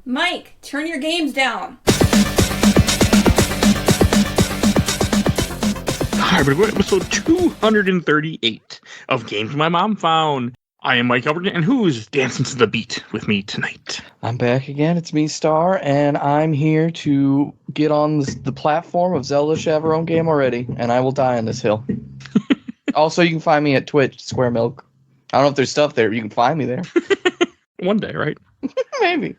Mike, turn your games down. Hi, everyone. Episode 238 of Games My Mom Found. I am Mike Albertin, and who's dancing to the beat with me tonight? I'm back again. It's me, Star, and I'm here to get on the platform of Zelda should have her own game already, and I will die on this hill. Also, you can find me at Twitch, Square Milk. I don't know if there's stuff there, but you can find me there. One day, right? Maybe.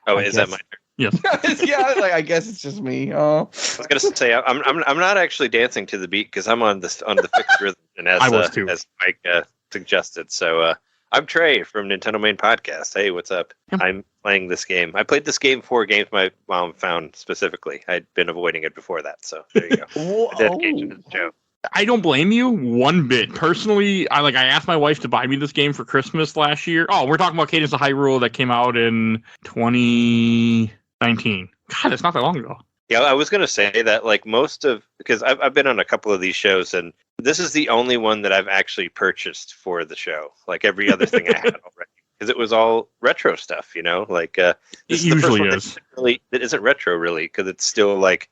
Oh, is that my turn? Yes. Yeah, I guess it's just me. I was gonna say I'm not actually dancing to the beat because I'm on the fixed rhythm, and I was too. as Mike suggested. So I'm Trey from Nintendo Main Podcast. Hey, what's up? Yep. I'm playing this game. I played this game for Games My Mom Found specifically. I'd been avoiding it before that, so there you go. Dedication to the show. I don't blame you one bit. Personally, I asked my wife to buy me this game for Christmas last year. Oh, we're talking about Cadence of Hyrule that came out in 2019. God, it's not that long ago. Yeah, I was going to say that because I've been on a couple of these shows, and this is the only one that I've actually purchased for the show. Like every other thing I had already, because it was all retro stuff, It this usually is. That isn't retro really, because it's still this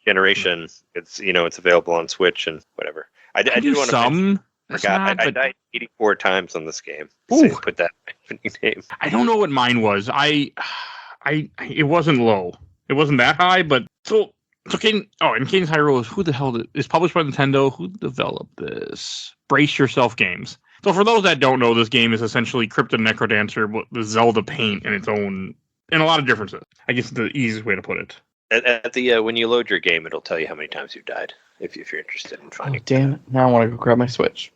generation. It's available on Switch and whatever. I do want to. I died 84 times on this game. So put that in my name. I don't know what mine was. It wasn't low. It wasn't that high, but so Cadence Hyrule is who the hell is published by Nintendo? Who developed this? Brace Yourself Games. So for those that don't know, this game is essentially Crypt the Necrodancer, but the Zelda paint in its own, and a lot of differences. I guess the easiest way to put it. At the when you load your game, it'll tell you how many times you've died if you're interested in finding. Oh, damn it! Now I want to go grab my Switch.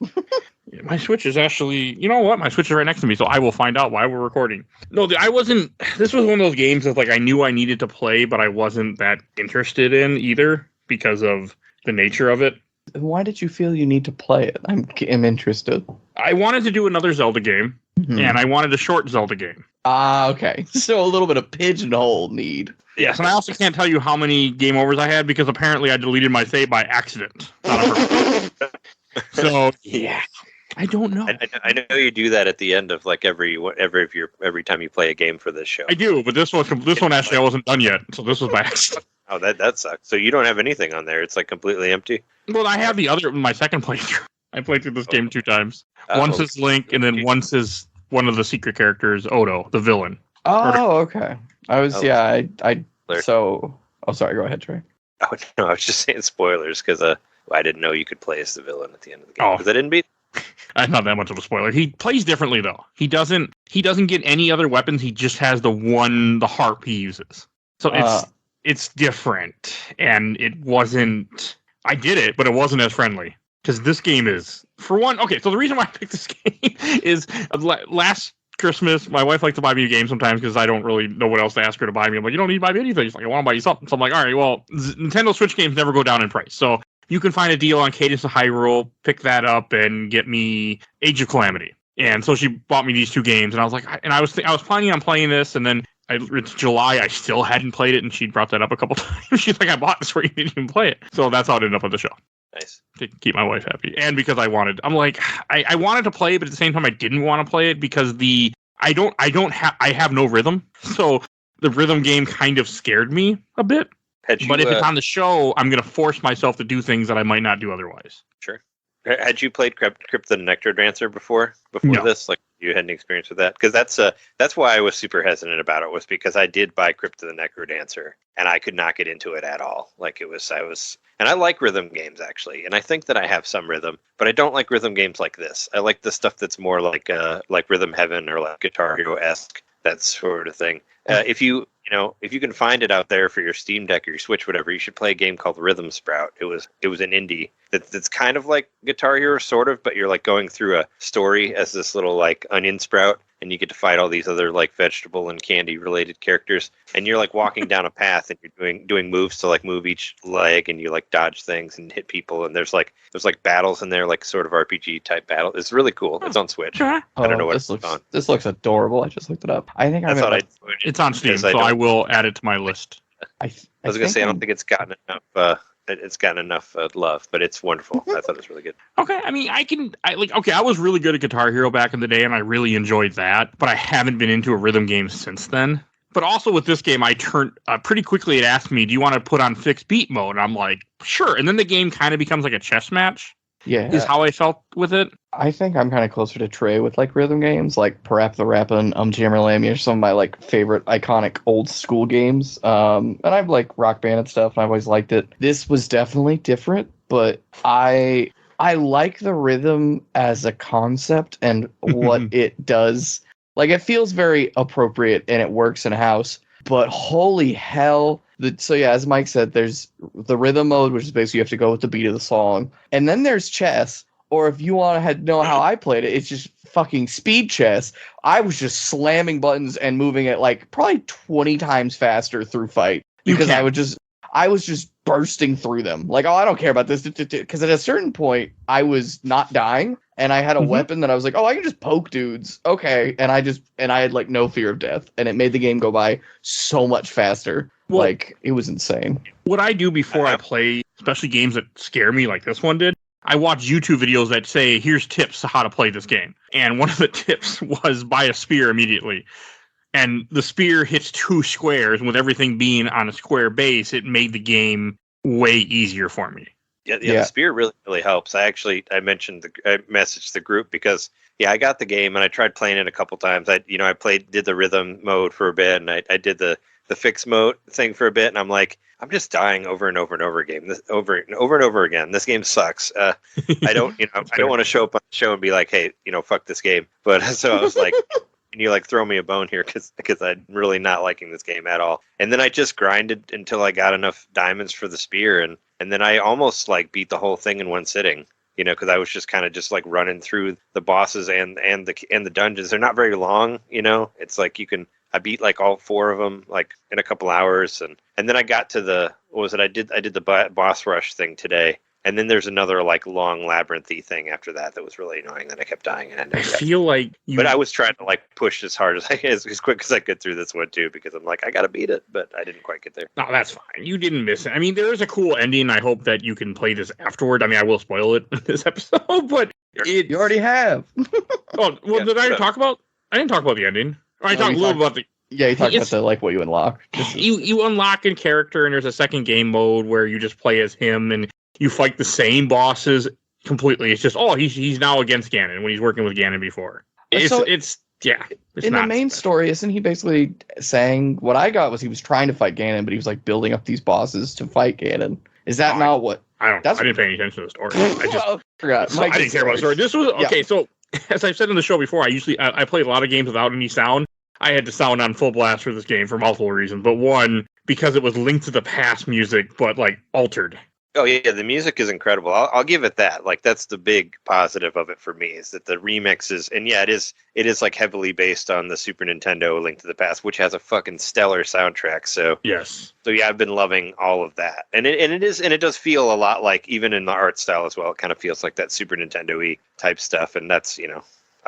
Yeah, my Switch is actually, you know what? My Switch is right next to me, so I will find out while we're recording. No, I wasn't. This was one of those games that I knew I needed to play, but I wasn't that interested in either because of the nature of it. Why did you feel you need to play it? I'm interested. I wanted to do another Zelda game, and I wanted a short Zelda game. Ah, okay. So a little bit of pigeonhole need. Yes, and I also can't tell you how many game overs I had because apparently I deleted my save by accident. Not on purpose. So yeah, I don't know. I know you do that at the end of every time you play a game for this show. I do, but this one actually I wasn't done yet, so this was by accident. Oh, that sucks. So you don't have anything on there. It's completely empty. Well, I have my second playthrough. I played through this game 2 times. Once is Link, and then once is one of the secret characters, Odo, the villain. Oh, okay. Oh, sorry, go ahead, Trey. Oh, no, I was just saying spoilers because I didn't know you could play as the villain at the end of the game. Because I didn't beat. That's not that much of a spoiler. He plays differently though. He doesn't get any other weapons. He just has the harp he uses. So it's different, and it wasn't. I did it, but it wasn't as friendly because this game is, for one. Okay, so the reason why I picked this game is last Christmas, my wife likes to buy me a game sometimes because I don't really know what else to ask her to buy me. I'm like, you don't need to buy me anything. She's like, I want to buy you something. So I'm like, all right, well, Nintendo Switch games never go down in price. So you can find a deal on Cadence of Hyrule, pick that up, and get me Age of Calamity. And so she bought me these 2 games, and I was like, I was planning on playing this, and then it's July, I still hadn't played it, and she brought that up a couple times. She's like, I bought this where you didn't even play it. So that's how it ended up on the show. Nice. To keep my wife happy. And because I wanted to play it, but at the same time I didn't want to play it because I have no rhythm. So the rhythm game kind of scared me a bit. But if it's on the show, I'm going to force myself to do things that I might not do otherwise. Sure. Had you played Crypt the Necrodancer before No. this? You had any experience with that? Because that's why I was super hesitant about it, was because I did buy Crypt the Necrodancer and I could not get into it at all. And I like rhythm games actually, and I think that I have some rhythm, but I don't like rhythm games like this. I like the stuff that's more like Rhythm Heaven or like Guitar Hero-esque, that sort of thing. If you can find it out there for your Steam Deck or your Switch, whatever, you should play a game called Rhythm Sprout. It was an indie that's kind of like Guitar Hero, sort of, but you're going through a story as this little onion sprout, and you get to fight all these other vegetable and candy related characters, and you're walking down a path, and you're doing moves to move each leg, and you dodge things and hit people, and there's battles in there, sort of RPG type battle. It's really cool. It's on Switch. I don't know what it's on. This looks adorable. I just looked it up. I think it's on Steam, so I will add it to my list. I was gonna say I don't think it's gotten enough. It's gotten enough love, but it's wonderful. I thought it was really good. Okay, I mean, I was really good at Guitar Hero back in the day, and I really enjoyed that, but I haven't been into a rhythm game since then. But also with this game, I turned pretty quickly. It asked me, "Do you want to put on fixed beat mode?" And I'm like, "Sure." And then the game kind of becomes like a chess match. Yeah, is how I felt with it. I think I'm kind of closer to Trey with like rhythm games, like Parappa the Rappin', Jammer Lammy are some of my like favorite iconic old school games. And I've like Rock Band and stuff, and I've always liked it. This was definitely different, but I like the rhythm as a concept and what it does. Like it feels very appropriate and it works in house. But holy hell. So yeah, as Mike said, there's the rhythm mode, which is basically you have to go with the beat of the song. And then there's chess, or if you want to know how I played it, it's just fucking speed chess. I was just slamming buttons and moving it like probably 20 times faster through fight because I was just bursting through them. Like, oh, I don't care about this. Because at a certain point, I was not dying. And I had a weapon that I was like, oh, I can just poke dudes. Okay. And I had like no fear of death. And it made the game go by so much faster. Well, like, it was insane. What I do before I play, especially games that scare me like this one did, I watch YouTube videos that say, here's tips on how to play this game. And one of the tips was buy a spear immediately. And the spear hits 2 squares. And with everything being on a square base, it made the game way easier for me. Yeah, the spear really helps. I messaged the group because I got the game and I tried playing it a couple times. I did the rhythm mode for a bit and I did the fix mode thing for a bit, and I'm like, I'm just dying over and over and over again. Over and over again. This game sucks. I don't want to show up on the show and be like, hey, fuck this game. But so I was like, can you like throw me a bone here because I'm really not liking this game at all. And then I just grinded until I got enough diamonds for the spear, and then I almost like beat the whole thing in one sitting. Because I was just kind of just like running through the bosses and the dungeons. They're not very long. It's like I beat like all 4 of them like in a couple hours, and then I got to I did the boss rush thing today. And then there's another like long labyrinthy thing after that was really annoying that I kept dying and I feel like but I was trying to like push as hard as quick as I could through this one too, because I'm like, I gotta beat it, but I didn't quite get there. No, that's fine. You didn't miss it. I mean, there is a cool ending. I hope that you can play this afterward. I mean, I will spoil it in this episode, but you already have. Oh, well, did I talk about? I didn't talk about the ending. I talked a little about the. Yeah, you talked about what you unlock. You unlock a character, and there's a second game mode where you just play as him, and you fight the same bosses completely. It's just, he's now against Ganon when he's working with Ganon before. It's in the main story, isn't he basically saying, what I got was he was trying to fight Ganon, but he was like building up these bosses to fight Ganon. Is that not what? I didn't pay any attention to the story. I just forgot. I didn't care about the story. This was okay. So as I've said in the show before, I played a lot of games without any sound. I had to sound on full blast for this game for multiple reasons, but one, because it was Link to the Past music, but like altered. Oh yeah, the music is incredible. I'll give it that. Like that's the big positive of it for me, is that the remix is, and it is like heavily based on the Super Nintendo Link to the Past, which has a fucking stellar soundtrack. So yes. So yeah, I've been loving all of that, and it does feel a lot like, even in the art style as well, it kind of feels like that Super Nintendo-y type stuff, and that's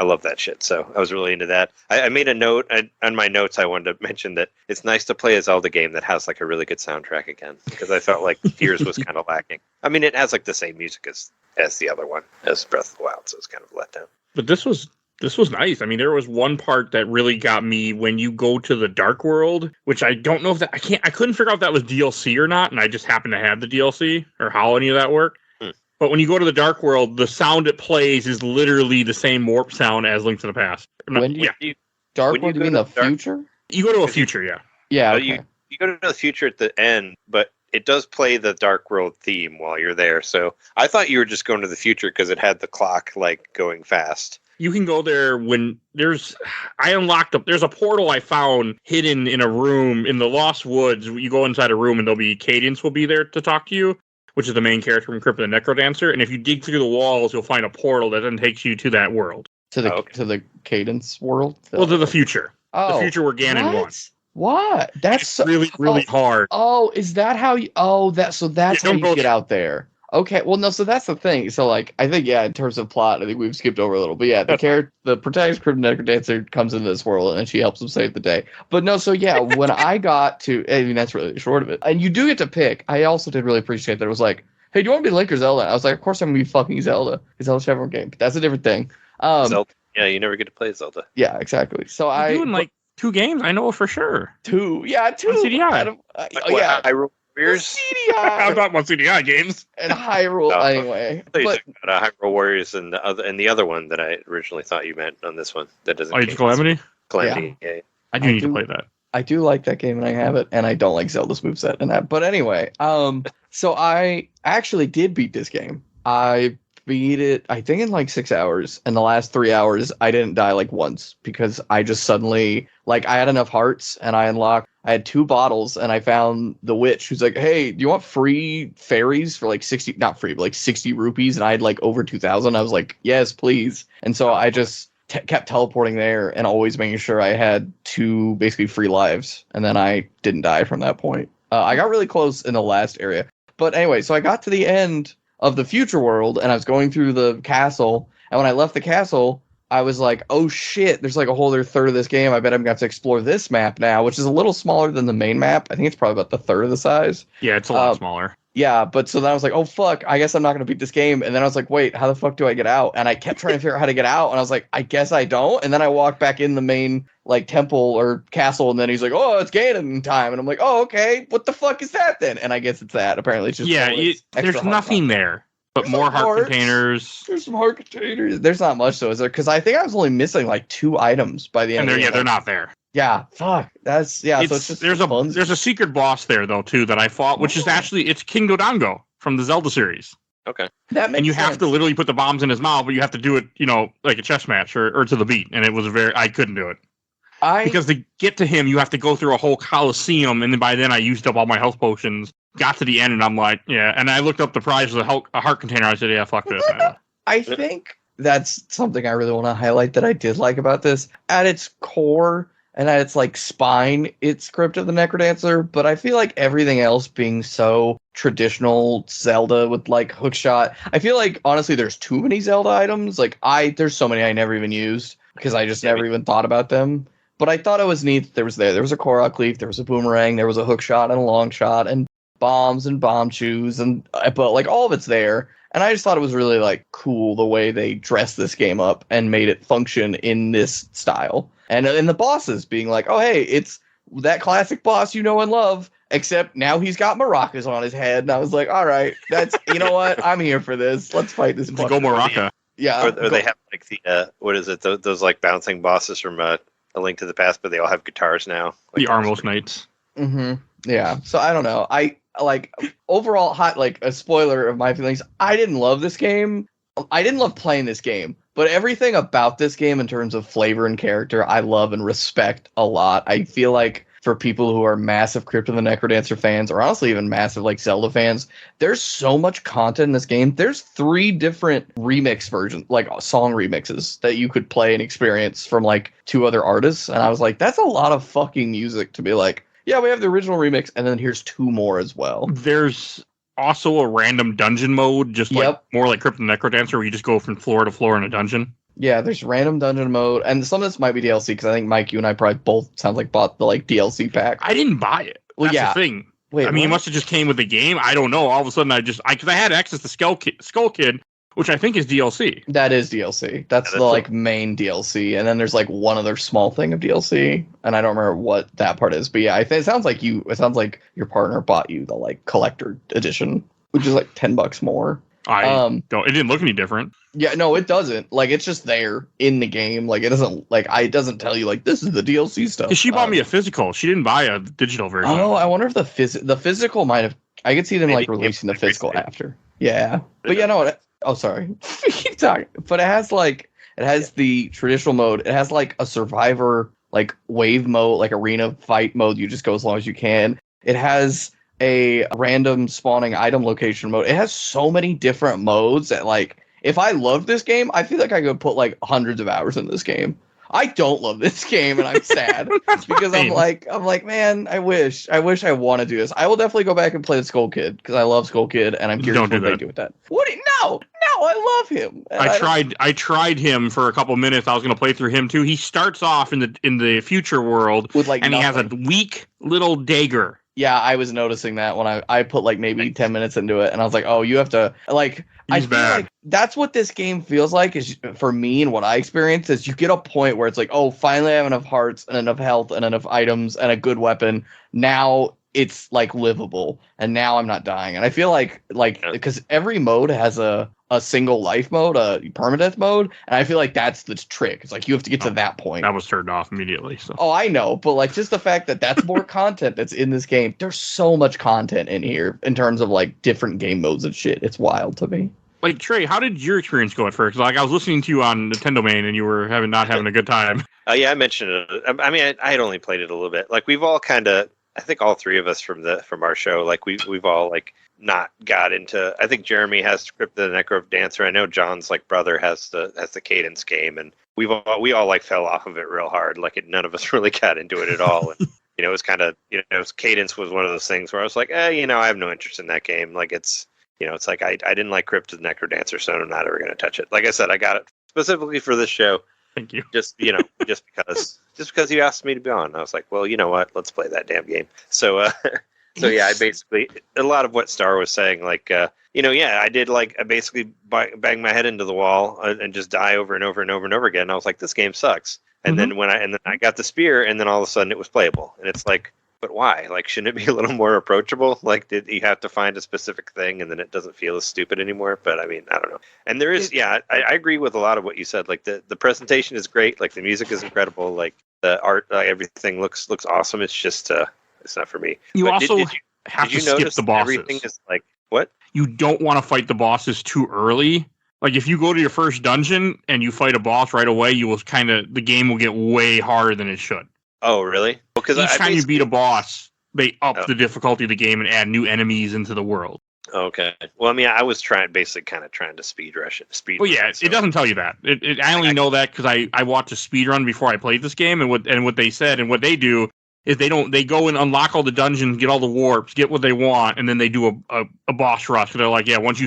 I love that shit. So I was really into that. I made a note on my notes. I wanted to mention that it's nice to play a Zelda game that has like a really good soundtrack again, because I felt like Tears was kind of lacking. I mean, it has like the same music as the other one, as Breath of the Wild, so it's kind of let down. But this was nice. I mean, there was one part that really got me when you go to the Dark World, which I don't know if I couldn't figure out if that was DLC or not, and I just happened to have the DLC or how any of that worked. But when you go to the Dark World, the sound it plays is literally the same warp sound as Link to the Past. Dark World, you mean the future? You go to a future, yeah. Yeah, okay. You go to the future at the end, but it does play the Dark World theme while you're there. So I thought you were just going to the future because it had the clock like going fast. You can go there when there's a portal I found hidden in a room in the Lost Woods. You go inside a room and Cadence will be there to talk to you, which is the main character from Crypt of the Necrodancer. And if you dig through the walls, you'll find a portal that then takes you to that world. To the Cadence world? Well, to the future. Oh, the future where Ganon won. What? That's really, really hard. Oh, is that how you... Oh, that's how you get out there. Okay, well, no, so that's the thing. So, like, I think, in terms of plot, I think we've skipped over a little. But, the protagonist, Crypt of the Necrodancer, comes into this world, and she helps him save the day. But, no, so, when I got to... I mean, that's really short of it. And you do get to pick. I also did really appreciate that it was like, hey, do you want to be Link or Zelda? I was like, of course I'm going to be fucking Zelda. It's Zelda Chevron game. But that's a different thing. Zelda. Yeah, you never get to play Zelda. Yeah, exactly. So 2 games, I know for sure. 2, yeah, 2. On CDI. Yeah, Hyrule Warriors. CDI. I'm talking about CDI games. And Hyrule, anyway. I thought you talking about Hyrule Warriors and the other one that I originally thought you meant on this one that doesn't. Age of Calamity. Calamity. Yeah. I do need to play that. I do like that game and I have it, and I don't like Zelda's moveset and that. But anyway, so I actually did beat this game. I beat it, I think, in like 6 hours. And the last 3 hours, I didn't die like once because I just suddenly, like, I had enough hearts and I had 2 bottles and I found the witch who's like, hey, do you want free fairies for like 60, not free, but like 60 rupees? And I had like over 2,000. I was like, yes, please. And so I just kept teleporting there and always making sure I had 2 basically free lives. And then I didn't die from that point. I got really close in the last area. But anyway, so I got to the end of the future world and I was going through the castle. And when I left the castle, I was like, oh shit, there's like a whole other third of this game. I bet I'm going to have to explore this map now, which is a little smaller than the main map. I think it's probably about the third of the size. Yeah, it's a lot smaller. Yeah, but so then I was like, oh fuck, I guess I'm not going to beat this game. And then I was like, wait, how the fuck do I get out? And I kept trying to figure out how to get out. And I was like, I guess I don't. And then I walked back in the main like temple or castle. And then he's like, oh, it's Ganon time. And I'm like, oh, okay, what the fuck is that then? And I guess it's that. Apparently it's just there's nothing there. But There's more some heart hearts. Containers. There's some heart containers. There's not much though, is there? Because I think I was only missing like 2 items by the end. And they're not there. Yeah, fuck. That's so it's just there's a secret boss there though too that I fought, which is actually it's King Dodongo from the Zelda series. Okay. That makes and you sense. have to literally put the bombs in his mouth, but you have to do it, like a chess match or to the beat. And it was I couldn't do it. Because to get to him, you have to go through a whole coliseum, and then by then I used up all my health potions. Got to the end, and I'm like, yeah. And I looked up the price of a heart container. I said, yeah, fuck this. I think that's something I really want to highlight that I did like about this. At its core and at its like spine, it's Crypt of the Necrodancer, but I feel like everything else being so traditional Zelda with like hookshot. I feel like honestly, there's too many Zelda items. Like there's so many I never even used because I just never even thought about them. But I thought it was neat that there was a Korok leaf, there was a boomerang, there was a hook shot and a long shot, and bombs and bomb shoes, but like all of it's there. And I just thought it was really like cool the way they dressed this game up and made it function in this style. And the bosses being like, oh hey, it's that classic boss you know and love, except now he's got maracas on his head. And I was like, all right, that's you know what, I'm here for this. Let's fight this. Go maraca. Yeah. Or they have like the what is it? Those like bouncing bosses from A Link to the Past, but they all have guitars now. Like the Armos Knights. Mm-hmm. Yeah. So I don't know. I like overall like a spoiler of my feelings. I didn't love this game. I didn't love playing this game, but everything about this game in terms of flavor and character, I love and respect a lot. I feel like for people who are massive Crypt of the Necrodancer fans, or honestly even massive like Zelda fans, there's so much content in this game. There's 3 different remix versions, like song remixes that you could play and experience from like 2 other artists. And I was like, that's a lot of fucking music to be like, yeah, we have the original remix, and then here's 2 more as well. There's also a random dungeon mode, just like more like Crypt of the Necrodancer, where you just go from floor to floor in a dungeon. Yeah, there's random dungeon mode, and some of this might be DLC, because I think, Mike, you and I probably both sounds like bought the like DLC pack. I didn't buy it. That's the thing. Wait, I mean, it must have just came with the game. I don't know. All of a sudden, because I had access to Skull Kid, which I think is DLC. That is DLC. That's the like main DLC, and then there's like one other small thing of DLC, and I don't remember what that part is. But yeah, it sounds like your partner bought you the like collector edition, which is like $10 more. It didn't look any different. Yeah, no, it doesn't. Like, it's just there in the game. Like, it doesn't tell you like this is the DLC stuff. She bought me a physical. She didn't buy a digital version. Oh, I wonder if the physical might have. I could see them like releasing the physical after. Yeah, but yeah, no. Oh, sorry. Keep talking. But it has the traditional mode. It has like a survivor, like wave mode, like arena fight mode. You just go as long as you can. It has a random spawning item location mode. It has so many different modes that like, if I loved this game, I feel like I could put like hundreds of hours in this game. I don't love this game, and I'm sad because I'm like, man, I wish I want to do this. I will definitely go back and play the Skull Kid because I love Skull Kid, and I'm curious what they do with that. No, I love him. I tried him for a couple minutes. I was going to play through him too. He starts off in the future world with like, and he has a weak little dagger. Yeah, I was noticing that when I put like maybe 10 minutes into it, and I was like, oh, you have to like. I feel like that's what this game feels like is for me, and what I experience is you get a point where it's like, oh, finally I have enough hearts and enough health and enough items and a good weapon. Now it's like livable, and now I'm not dying. And I feel like because every mode has a single life mode, a permadeath mode, and I feel like that's the trick. It's like you have to get to that point. That was turned off immediately. So. Oh, I know, but like just the fact that that's more content that's in this game. There's so much content in here in terms of like different game modes and shit. It's wild to me. Like Trey, how did your experience go at first? Like I was listening to you on Nintendo Main, and you were not having a good time. Yeah, I mentioned it. I mean, I had only played it a little bit. Like we've all kind of, I think all three of us from our show, like we've all like not got into. I think Jeremy has Crypt of the Necrodancer. I know John's like brother has the Cadence game, and we all like fell off of it real hard. Like none of us really got into it at all. And, it was kind of Cadence was one of those things where I was like, I have no interest in that game. Like it's. It's like I didn't like Crypt of the Necrodancer, so I'm not ever going to touch it. Like I said, I got it specifically for this show. Thank you. Just because you asked me to be on, I was like, well, you know what? Let's play that damn game. So yeah, I basically a lot of what Star was saying, like I did I basically bang my head into the wall and just die over and over and over and over again. And I was like, this game sucks. And then when I got the spear, and then all of a sudden it was playable, and it's like. But why? Like, shouldn't it be a little more approachable? Like, did you have to find a specific thing and then it doesn't feel as stupid anymore? But I mean, I don't know. And there is, I agree with a lot of what you said. Like, the presentation is great. Like, the music is incredible. Like, the art, everything looks awesome. It's just, it's not for me. You but also have to skip the bosses. Everything is like, what? You don't want to fight the bosses too early. Like, if you go to your first dungeon and you fight a boss right away, the game will get way harder than it should. Oh, really? Because each time you beat a boss, they up the difficulty of the game and add new enemies into the world. Okay. Well, I mean, I was trying to speed rush it. Well, yeah, it doesn't tell you that. I only know that because I watched a speed run before I played this game, and what they said and what they do is they go and unlock all the dungeons, get all the warps, get what they want, and then they do a boss rush. They're like, yeah, once you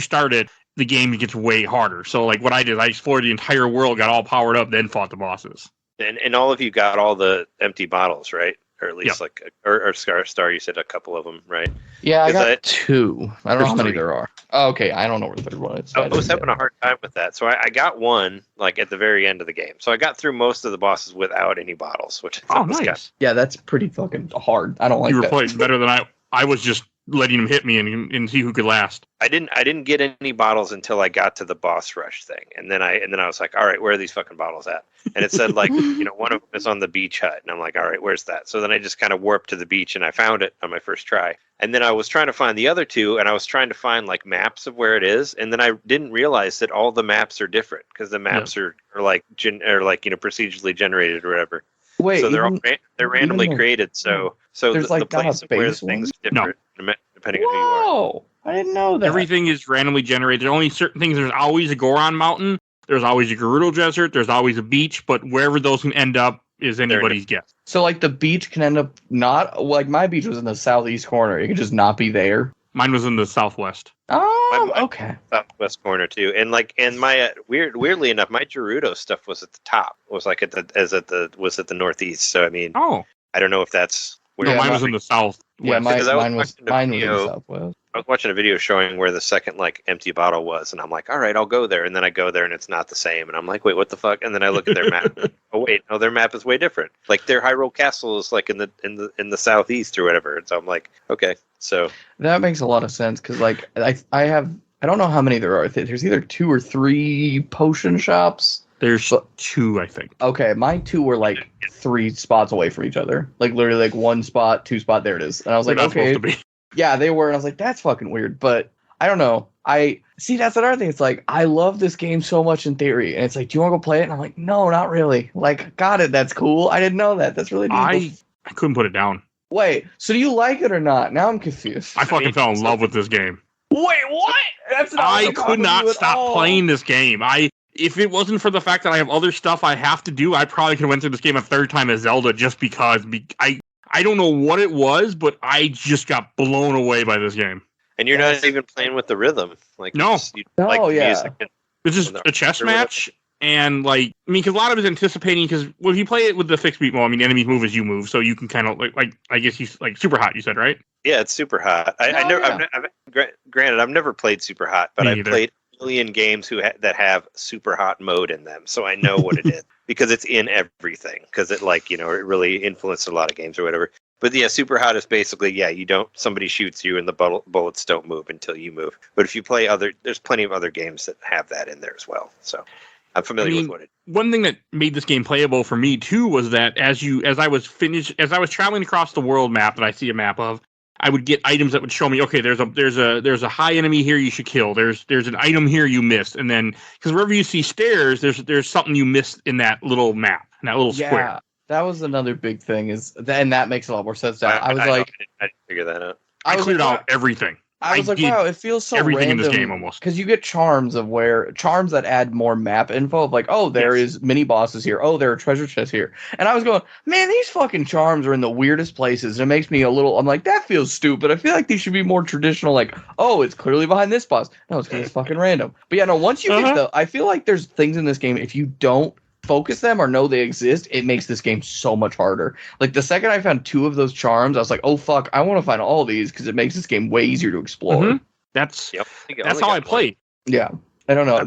start it, the game gets way harder. So like what I did, I explored the entire world, got all powered up, then fought the bosses. And all of you got all the empty bottles, right? Or at least or Star, you said a couple of them, right? Yeah, I got 2. I don't know how many there are. Oh, okay, I don't know where the third one is. I was having a hard time with that. So I got one, like, at the very end of the game. So I got through most of the bosses without any bottles, which I thought was nice. Yeah, that's pretty fucking hard. I don't like that. You were playing better than I was just letting him hit me and see who could last. I didn't get any bottles until I got to the boss rush thing, and then I was like, all right, where are these fucking bottles at? And it said like one of them is on the beach hut, and I'm like, all right, where's that? So then I just kind of warped to the beach, and I found it on my first try. And then I was trying to find the other 2, and I was trying to find like maps of where it is, and then I didn't realize that all the maps are different because the maps are procedurally generated or whatever. Wait, so they're randomly created. So there's the place where things different depending on who you are. Whoa, I didn't know that. Everything is randomly generated. Only certain things. There's always a Goron Mountain. There's always a Gerudo Desert. There's always a beach. But wherever those can end up is anybody's guess. So like the beach can end up not like my beach was in the southeast corner. It could just not be there. Mine was in the southwest. Oh, okay. Southwest corner too, and my weirdly enough, my Gerudo stuff was at the top. Was like at the northeast. So I mean, I don't know if that's. Mine was in the south. Yeah, mine was in the southwest. I was watching a video showing where the second like empty bottle was, and I'm like, all right, I'll go there. And then I go there, and it's not the same. And I'm like, wait, what the fuck? And then I look at their map. Oh wait, no, their map is way different. Like their Hyrule Castle is like in the southeast or whatever. And so I'm like, okay, so that makes a lot of sense because like I don't know how many there are. There's either 2 or 3 potion shops. There's 2, I think. Okay, my 2 were like 3 spots away from each other. Like literally like 1 spot, 2 spot, there it is. And I was like, okay. Yeah, they were, and I was like, that's fucking weird. But I don't know. I see that's another thing. It's like I love this game so much in theory. And it's like, do you want to go play it? And I'm like, no, not really. Like, got it, that's cool. I didn't know that. That's really neat. I couldn't put it down. Wait, so do you like it or not? Now I'm confused. I fucking fell in love with this game. Wait, what? I could not stop playing this game. If it wasn't for the fact that I have other stuff I have to do, I probably could have went through this game a third time as Zelda just because I don't know what it was, but I just got blown away by this game. And you're not even playing with the rhythm. Like no. Music this is a chess match, And like, I mean, because a lot of it's anticipating. Because if you play it with the fixed beat mode, I mean, the enemies move as you move, so you can kind of like I guess you like super hot. You said right? Yeah, it's super hot. Granted, I've never played super hot, but I've played a million games that have super hot mode in them, so I know what it is because it's in everything. Because it it really influenced a lot of games or whatever. But yeah, super hot is basically somebody shoots you and the bullets don't move until you move. But if you play there's plenty of other games that have that in there as well. So I'm familiar with what it is. One thing that made this game playable for me too was that as I was traveling across the world map that I see a map of, I would get items that would show me, okay, there's a high enemy here you should kill. There's an item here you missed, and then because wherever you see stairs, there's something you missed in that little map, in that little square. That was another big thing, and that makes a lot more sense now. I didn't figure that out. I cleared out everything. I was like, wow, it feels so everything random in this game almost. because you get charms that add more map info of like, oh, there is mini bosses here. Oh, there are treasure chests here. And I was going, man, these fucking charms are in the weirdest places. And it makes me I'm like, that feels stupid. I feel like these should be more traditional. Like, oh, it's clearly behind this boss. No, it's because it's fucking random. But yeah, no, once you get I feel like there's things in this game, if you don't focus them or know they exist, it makes this game so much harder. Like the second I found 2 of those charms, I was like, oh fuck, I want to find all these because it makes this game way easier to explore. Mm-hmm. That's how I played. Yeah, I don't know.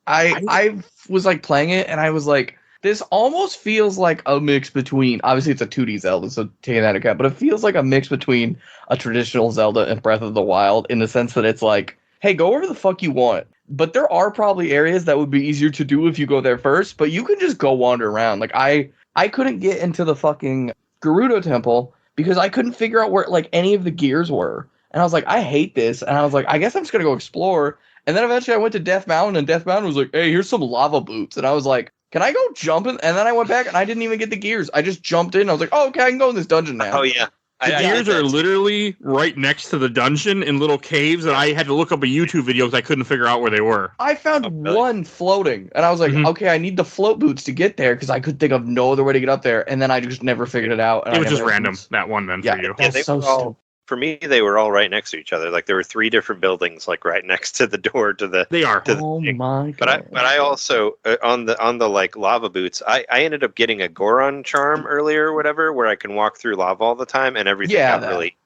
I was like playing it and I was like, this almost feels like a mix between, obviously it's a 2D Zelda, so taking that into account, but it feels like a mix between a traditional Zelda and Breath of the Wild in the sense that it's like, hey, go wherever the fuck you want. But there are probably areas that would be easier to do if you go there first, but you can just go wander around. Like I couldn't get into the fucking Gerudo Temple because I couldn't figure out where like any of the gears were. And I was like, I hate this. And I was like, I guess I'm just going to go explore. And then eventually I went to Death Mountain and Death Mountain was like, hey, here's some lava boots. And I was like, can I go jumping? And then I went back and I didn't even get the gears. I just jumped in. I was like, oh, okay, I can go in this dungeon now. Oh, yeah. The gears are literally right next to the dungeon in little caves, and I had to look up a YouTube video because I couldn't figure out where they were. I found one floating, and I was like, okay, I need the float boots to get there because I could think of no other way to get up there, and then I just never figured it out. It was just random, that one then for you. That's so stupid. For me, they were all right next to each other. Like there were 3 different buildings, like right next to the door to the. They are. My god! But I also on the like lava boots. I ended up getting a Goron charm earlier, or whatever, where I can walk through lava all the time, and everything got really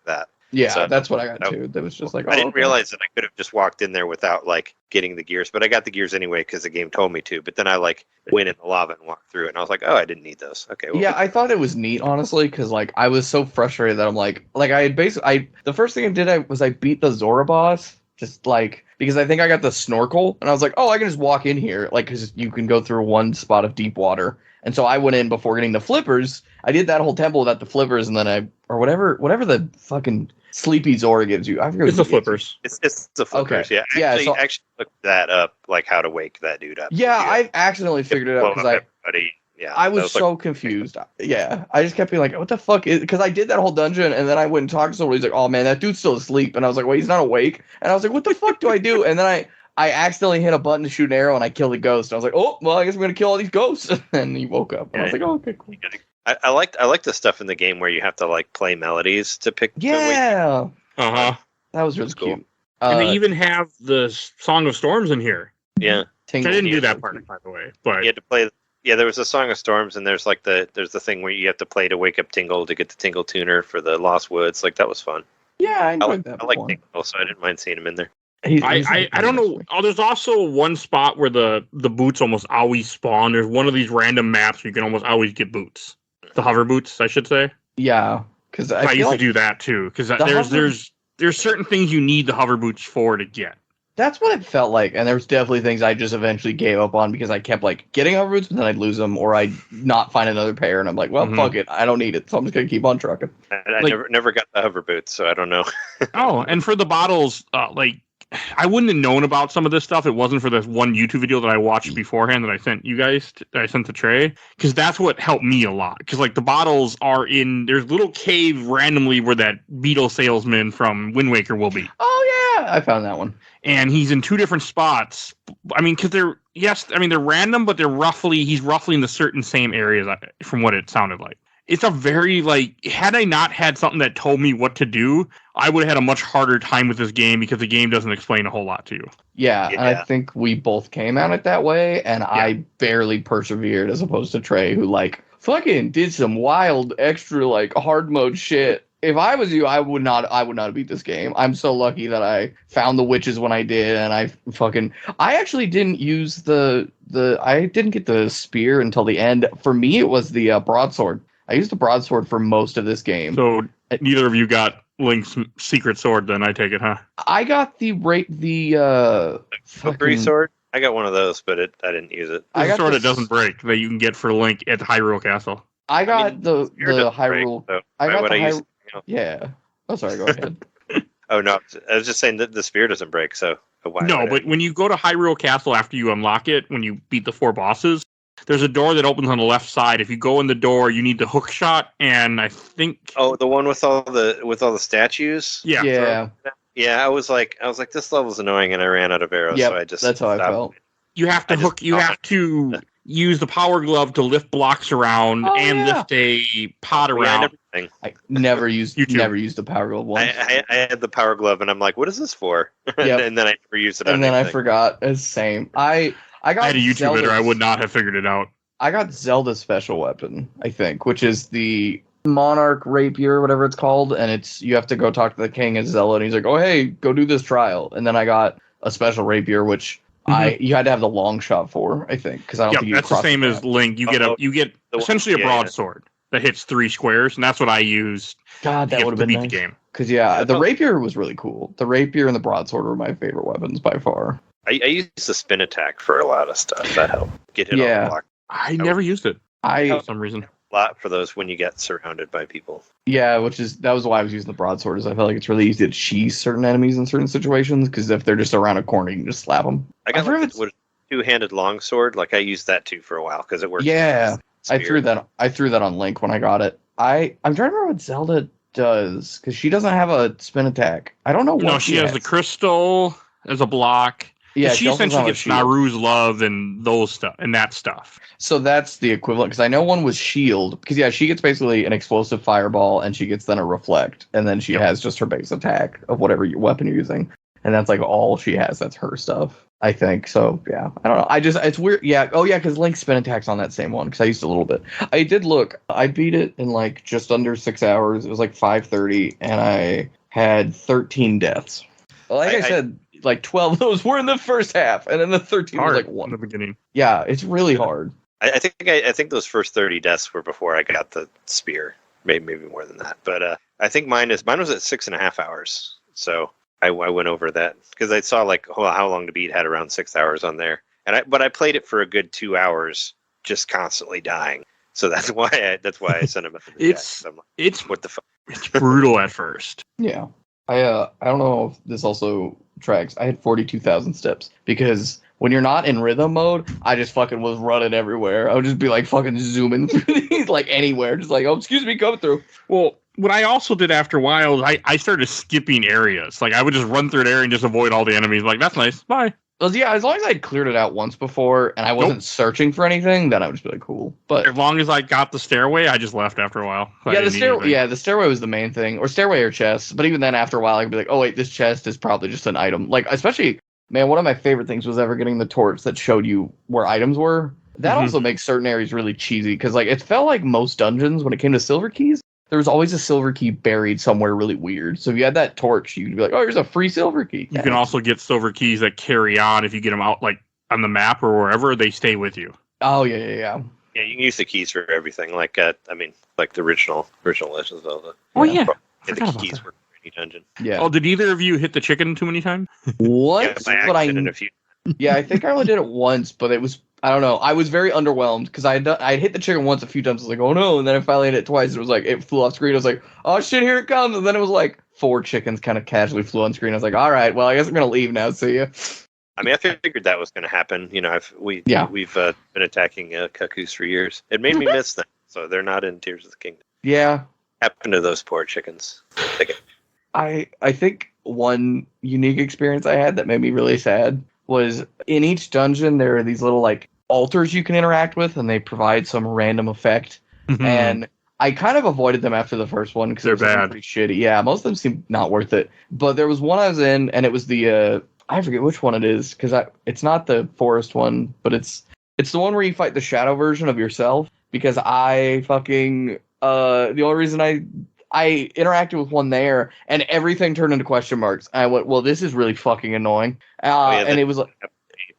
that. Yeah, so, that's what I got too. That was just like I didn't realize that I could have just walked in there without like getting the gears, but I got the gears anyway because the game told me to. But then I like went in the lava and walked through it, and I was like, oh, I didn't need those. Okay. Well, yeah, I thought it was neat honestly because like I was so frustrated that I'm like I had basically the first thing I did I beat the Zora boss just like because I think I got the snorkel and I was like, oh, I can just walk in here like because you can go through one spot of deep water. And so I went in before getting the flippers. I did that whole temple without the flippers, and then whatever the fucking Sleepy Zora gives you. I forget. It's the flippers. It's the flippers. Okay. Yeah. Actually looked that up, like how to wake that dude up. Yeah, I accidentally figured it out because I was so confused. Yeah, I just kept being like, what the fuck is? Because I did that whole dungeon, and then I went and talked to someone. He's like, oh man, that dude's still asleep, and I was like, wait, he's not awake. And I was like, what the fuck do I do? And then I accidentally hit a button to shoot an arrow and I killed a ghost. I was like, oh, well, I guess I'm going to kill all these ghosts. And he woke up. And I was like, oh, okay, cool. I like the stuff in the game where you have to like play melodies to pick. Yeah. Uh-huh. That was really cute. And they even have the Song of Storms in here. Yeah. I didn't do that part, by the way. But you had to play. Yeah, there was a Song of Storms, and there's like the thing where you have to play to wake up Tingle to get the Tingle tuner for the Lost Woods. Like that was fun. Yeah, I enjoyed that. I like Tingle, so I didn't mind seeing him in there. I don't know. Oh, there's also one spot where the boots almost always spawn. There's one of these random maps where you can almost always get boots. The hover boots, I should say. Yeah, because I used to do that too. Because there's certain things you need the hover boots for to get. That's what it felt like, and there was definitely things I just eventually gave up on because I kept like getting hover boots, but then I'd lose them, or I'd not find another pair, and I'm like, well, fuck it, I don't need it, so I'm just gonna keep on trucking. I never got the hover boots, so I don't know. Oh, and for the bottles, I wouldn't have known about some of this stuff. It wasn't for this one YouTube video that I watched beforehand that I sent you guys, that I sent to Trey, because that's what helped me a lot. Because like the bottles are there's little cave randomly where that beetle salesman from Wind Waker will be. Oh yeah, I found that one. And he's in 2 different spots. I mean, because they're random, but he's roughly in the certain same areas from what it sounded like. It's a very, had I not had something that told me what to do, I would have had a much harder time with this game because the game doesn't explain a whole lot to you. Yeah, and I think we both came at it that way, and I barely persevered as opposed to Trey, who like fucking did some wild extra like hard mode shit. If I was you, I would not have beat this game. I'm so lucky that I found the witches when I did, and I actually didn't use I didn't get the spear until the end. For me, it was the broadsword. I used the broadsword for most of this game. So neither of you got Link's secret sword, then I take it, huh? I got the Free sword. I got one of those, but I didn't use it. It's a sword that doesn't break that you can get for Link at Hyrule Castle. I got the Hyrule. Break, so I got the Hyrule. Yeah. Oh, sorry. Go ahead. Oh no, I was just saying that the spear doesn't break. So no, but when you go to Hyrule Castle after you unlock it, when you beat the 4 bosses, there's a door that opens on the left side. If you go in the door, you need the hook shot, and I think the one with all the statues. Yeah. Yeah, I was like, this level's annoying, and I ran out of arrows, so I just that's how stopped. I felt. You have to hook. You have to use the power glove to lift blocks around lift a pot around. I never used the power glove once. I had the power glove, and I'm like, what is this for? and then I never used it. And then I forgot. It's same. I got. I had a YouTube editor. I would not have figured it out. I got Zelda's special weapon, I think, which is the Monarch Rapier, whatever it's called, and you have to go talk to the king as Zelda, and he's like, oh hey, go do this trial. And then I got a special rapier, which you had to have the long shot for, I think, because I don't think you that's the same as Link. You get essentially a broadsword that hits 3 squares, and that's what I used. God, that would have been nice. The game. Because the rapier was really cool. The rapier and the broadsword were my favorite weapons by far. I used the spin attack for a lot of stuff. That helped get hit on the block. I never used it for some reason. A lot for those when you get surrounded by people. Yeah, that was why I was using the broadsword. Is I felt like it's really easy to cheese certain enemies in certain situations because if they're just around a corner, you can just slap them. I got a 2-handed longsword. Like I used that too for a while because it worked. Yeah, I threw that on Link when I got it. I'm trying to remember what Zelda does because she doesn't have a spin attack. I don't know what. No, she has the crystal as a block. Yeah, she essentially gets Naru's love and that stuff. So that's the equivalent, because I know one was shield, because she gets basically an explosive fireball, and she gets then a reflect, and then she has just her base attack of whatever weapon you're using, and that's like all she has. That's her stuff, I think. So yeah, I don't know. It's weird. Yeah. Oh yeah, because Link's spin attack's on that same one, because I used a little bit. I did look. I beat it in like just under 6 hours. It was like 5:30, and I had 13 deaths. Like I said. Like 12 of those were in the first half, and then the 13 was like 1 in the beginning. Yeah, it's really hard. I think those first 30 deaths were before I got the spear, maybe more than that. But I think mine was at 6.5 hours. So I went over that because I saw like how long to beat had around 6 hours on there, but I played it for a good 2 hours, just constantly dying. So that's why I sent him. It's what the fuck? It's brutal at first. Yeah, I don't know if this also tracks. I had 42,000 steps because when you're not in rhythm mode, I just fucking was running everywhere. I would just be like fucking zooming through these, like anywhere, just like, oh, excuse me, come through. Well, what I also did after a while, I started skipping areas. Like I would just run through an area and just avoid all the enemies. Like that's nice. Bye. Well, yeah, as long as I'd cleared it out once before and I wasn't searching for anything, then I would just be like, cool. But as long as I got the stairway, I just left after a while. The stairway was the main thing, or stairway or chest. But even then, after a while, I'd be like, oh wait, this chest is probably just an item. Like especially, man, one of my favorite things was ever getting the torch that showed you where items were. That also makes certain areas really cheesy because like it felt like most dungeons when it came to silver keys. There was always a silver key buried somewhere really weird. So if you had that torch, you'd be like, oh, here's a free silver key. You can also get silver keys that carry on. If you get them out like on the map or wherever, they stay with you. Oh, yeah. Yeah, you can use the keys for everything. Like the original Legend of Zelda. Oh, yeah. The keys were for any dungeon. Yeah. Oh, did either of you hit the chicken too many times? Once, yeah, but I think I only did it once, but it was, I don't know. I was very underwhelmed because I'd hit the chicken once a few times. I was like, oh no. And then I finally hit it twice. It was like, it flew off screen. I was like, oh shit, here it comes. And then it was like 4 chickens kind of casually flew on screen. I was like, all right, well, I guess I'm going to leave now. See ya. I mean, I figured that was going to happen. You know, we've been attacking cuckoos for years. It made me miss them. So they're not in Tears of the Kingdom. Yeah. Happened to those poor chickens. I think one unique experience I had that made me really sad was in each dungeon there are these little like altars you can interact with and they provide some random effect. Mm-hmm. And I kind of avoided them after the first one because They're they're bad. pretty shitty. Yeah, most of them seem not worth it. But there was one I was in, and it was the I forget which one it is because it's not the forest one, but it's the one where you fight the shadow version of yourself. Because I fucking the only reason I interacted with one there, and everything turned into question marks. I went, well, this is really fucking annoying. And it was like,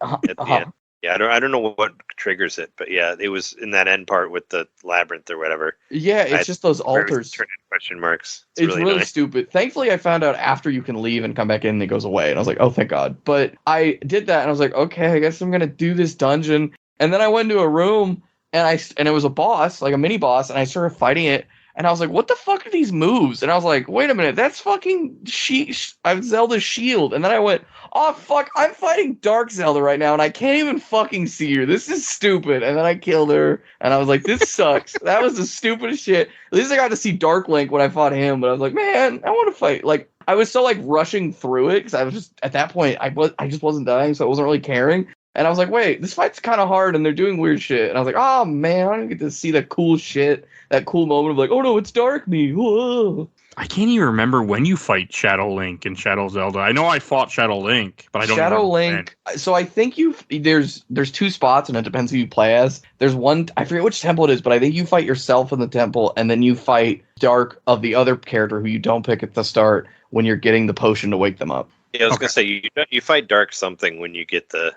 at the end. Yeah, I don't know what triggers it, but yeah, it was in that end part with the labyrinth or whatever. Yeah, it's just those altars. Turn into question marks. It's really stupid. Thankfully, I found out after you can leave and come back in, and it goes away. And I was like, oh, thank God. But I did that, and I was like, okay, I guess I'm gonna do this dungeon. And then I went into a room, and it was a boss, like a mini boss, and I started fighting it. And I was like, what the fuck are these moves? And I was like, wait a minute, that's fucking Zelda's shield. And then I went, oh fuck, I'm fighting Dark Zelda right now, and I can't even fucking see her. This is stupid. And then I killed her, and I was like, this sucks. That was the stupidest shit. At least I got to see Dark Link when I fought him, but I was like, man, I want to fight. Like, I was so like rushing through it, because I was just, at that point, I just wasn't dying, so I wasn't really caring. And I was like, wait, this fight's kind of hard, and they're doing weird shit. And I was like, oh, man, I don't get to see that cool shit, that cool moment of like, oh, no, it's Dark me. Whoa. I can't even remember when you fight Shadow Link and Shadow Zelda. I know I fought Shadow Link, but I don't Shadow remember Link. When. So I think there's two spots, and it depends who you play as. There's one, I forget which temple it is, but I think you fight yourself in the temple, and then you fight Dark of the other character who you don't pick at the start when you're getting the potion to wake them up. Yeah, I was gonna say you fight Dark something when you get the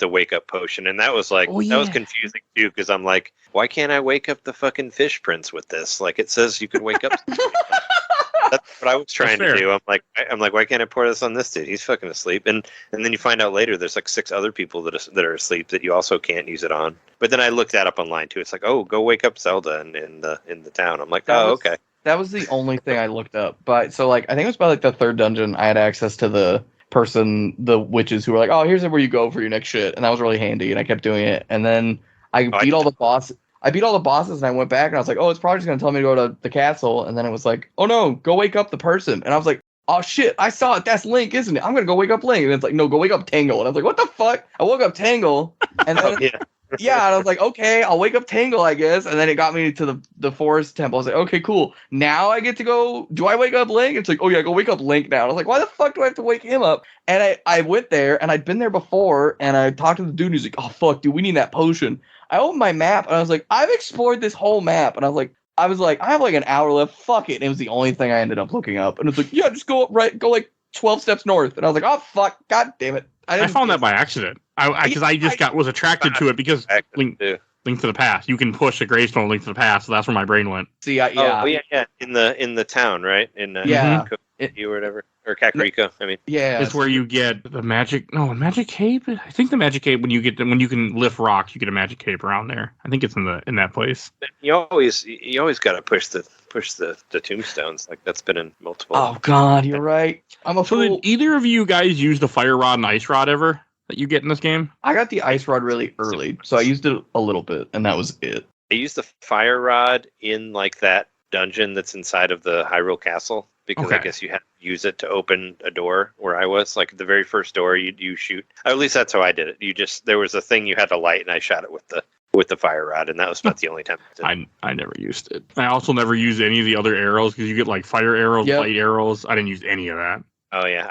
wake up potion, and that was like that was confusing too, because I'm like, why can't I wake up the fucking fish prince with this? Like, it says you can wake up. That's what I was trying to do. I'm like, why can't I pour this on this dude? He's fucking asleep. And then you find out later there's like 6 other people that are asleep that you also can't use it on. But then I looked that up online too. It's like, oh, go wake up Zelda in the town. I'm like, okay. That was the only thing I looked up. But so like I think it was by like the 3rd dungeon I had access to the witches who were like, oh, here's where you go for your next shit, and that was really handy, and I kept doing it. And then I beat all the bosses, and I went back, and I was like, oh, it's probably just gonna tell me to go to the castle. And then it was like, oh no, go wake up the person. And I was like, oh shit, I saw it, that's Link, isn't it? I'm gonna go wake up Link. And it's like, no, go wake up Tangle. And I was like, what the fuck? I woke up Tangle, and then yeah, and I was like, okay, I'll wake up Tangle, I guess. And then it got me to the forest temple. I was like, okay, cool. Now I get to go. Do I wake up Link? It's like, oh yeah, go wake up Link now. And I was like, why the fuck do I have to wake him up? And I went there, and I'd been there before, and I talked to the dude, and he's like, oh fuck, dude, we need that potion. I opened my map, and I was like, I've explored this whole map, and I was like, I have like an hour left. Fuck it. And it was the only thing I ended up looking up, and it's like, yeah, just go like 12 steps north. And I was like, oh fuck, god damn it. I found that by accident. I was attracted to it because Link to the Past. You can push a gravestone Link to the Past, so that's where my brain went. See, yeah. Oh yeah, in the town, right? In or whatever, or Kakariko. I mean, yeah, it's where you get the magic cape. I think the magic cape when you can lift rocks, you get a magic cape around there. I think it's in that place. You always got to push the tombstones. Like, that's been in multiple. Oh god, you're right. I'm a fool. Did either of you guys use the fire rod and ice rod ever that you get in this game? I got the ice rod really early, so I used it a little bit, and that was it. I used the fire rod in like that dungeon that's inside of the Hyrule Castle, because I guess you had to use it to open a door where I was. Like, the very first door you shoot. At least that's how I did it. There was a thing you had to light, and I shot it with the fire rod, and that was about the only time I did it. I never used it. I also never used any of the other arrows, because you get like fire arrows, light arrows. I didn't use any of that. Oh yeah,